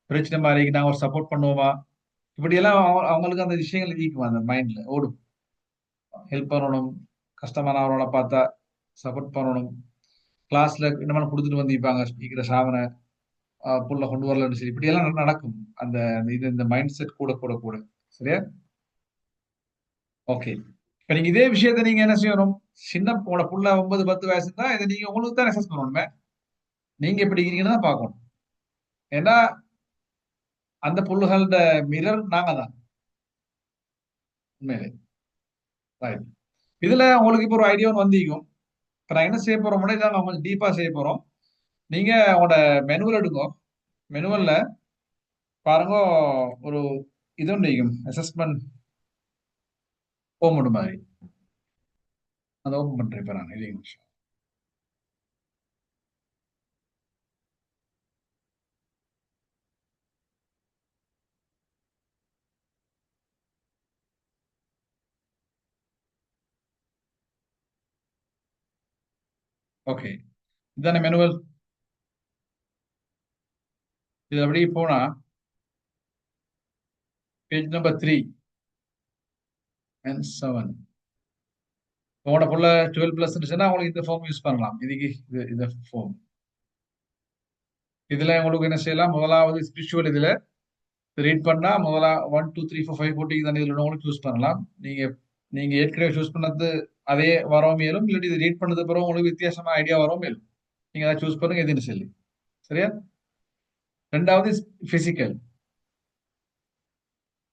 பிரச்சனை மாதிரி நாங்க ஒரு சப்போர்ட் பண்ணுவோமா, இப்படி எல்லாம் அவங்களுக்கு அந்த விஷயங்கள் ஈக்குமா அந்த மைண்ட்ல ஓடும். ஹெல்ப் பண்ணணும், கஷ்டமானவரோட பார்த்தா சப்போர்ட் பண்ணணும். கிளாஸ்ல என்ன கொடுத்துட்டு வந்திருப்பாங்க ஸ்பீக்கரை, சாவனை புள்ள கொண்டு வரலன்னு சரி, இப்படி எல்லாம் நடக்கும். அந்த இது இந்த மைண்ட் செட் கூட கூட கூட. சரியா, ஓகே. இப்ப நீங்க இதே விஷயத்த நீங்க என்ன செய்யணும், சின்ன உங்களோட புள்ள 9-10 வயசு தான், இதை நீங்க உங்களுக்கு தான் அசஸ் பண்ணணுமே, நீங்க எப்படி இருக்கீங்கன்னு தான் பார்க்கணும். ஏன்னா அந்த புள்ளுகளோட மிரர் நாங்க தான் உண்மையிலே. ரைட், இதுல உங்களுக்கு இப்போ ஒரு ஐடியா ஒன்று வந்திருக்கும். இப்ப நான் என்ன செய்ய போறோம், நாங்க கொஞ்சம் டீப்பா செய்ய போறோம். நீங்க உங்களோட மெனுவல் எடுங்க. மெனுவல்ல பாருங்க, ஒரு இது ஒன்று அசஸ்மெண்ட் ஹோம் மாதிரி, அதை ஓப்பன் பண்றேன் இப்ப நான். இல்லைங்க, ஓகே. இதான மெனுவல். இது அப்படியே போனா பேஜ் நம்பர் 3 and 7. உங்களோட புள்ள 12+ உங்களுக்கு இந்த ஃபார்ம் யூஸ் பண்ணலாம். இதுக்கு இந்த ஃபார்ம். இதுல உங்களுக்கு என்ன செய்யலாம், முதலாவது ஸ்பிரிச்சுவல் இதுல ரீட் பண்ணா 1 2 3 4 5 போட்டிக்கு தானே இதுல உங்களுக்கு சூஸ் பண்ணலாம். நீங்க நீங்க ஏற்கனவே சூஸ் பண்ணது அதே வரவும் மேலும், இல்லாட்டி இது ரீட் பண்ணது பிறகு உங்களுக்கு வித்தியாசமா ஐடியா வரவும் மேலும். நீங்க அதை சூஸ் பண்ணுங்க எதுன்னு சொல்லி. சரியா, ரெண்டாவது பிசிக்கல்.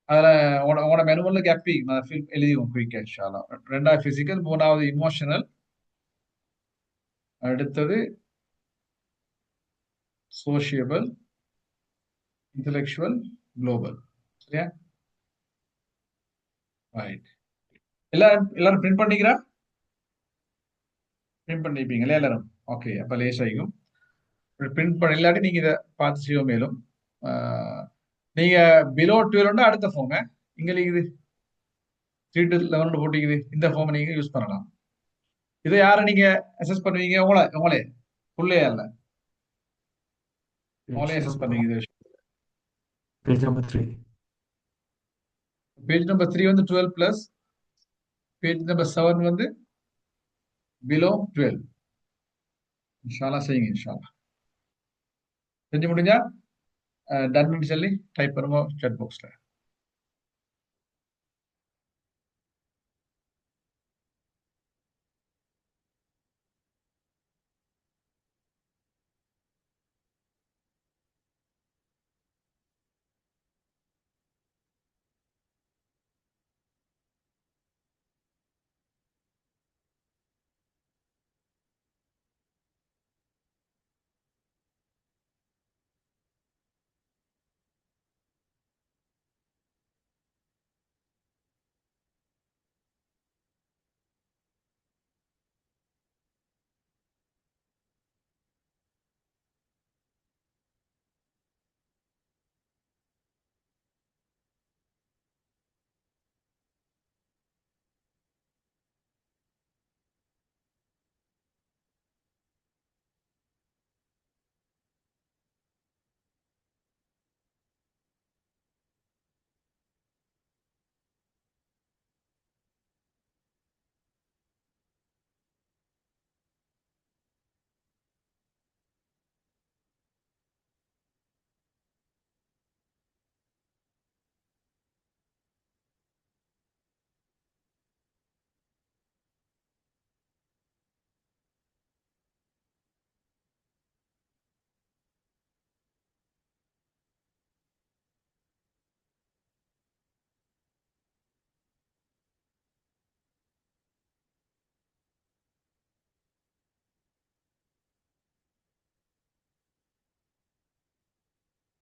அதுல உங்களோட மெனுவல்ல கேப்பி நான் எழுதிவோம் குயிக்கா இன்ஷால்லா. ரெண்டாவது பிசிக்கல், மூணாவது இமோஷனல், அடுத்தது சோஷியபிள், இன்டெலெக்சுவல், குளோபல். சரியா, ரைட். எல்லாரும் பிரிண்ட் பண்ணிக்கிறா, பிரிண்ட் பண்ணிப்பீங்களே எல்லாரும். ஓகே, அப்ப லேஸ் ஆகிக்கும். பிரிண்ட் பண்ண இல்லாட்டி நீங்க இதை பார்த்து செய்ய மேலும். நீங்க பிலோ 12 அடுத்த ஃபார்ம் இங்க இருக்குது 3 to 11 போட்டிக்குது, இந்த ஃபார்ம் நீங்க யூஸ் பண்ணலாம். இதை யாரை நீங்க அசஸ் பண்ணுவீங்க, உங்களே புள்ளையா இல்ல, உங்களே அசஸ் பண்ணுவீங்க இந்த விஷயம். Page number 3. பேஜ் நம்பர் 3 வந்து 12+, பேஜ் நம்பர் 7 வந்து பிலோ 12. இன்ஷால்லா செய்யுங்க இன்ஷால்லா. செஞ்சு முடிஞ்சா டன்னு சொல்லி டைப் பண்ணுங்க chat பாக்ஸ்ல.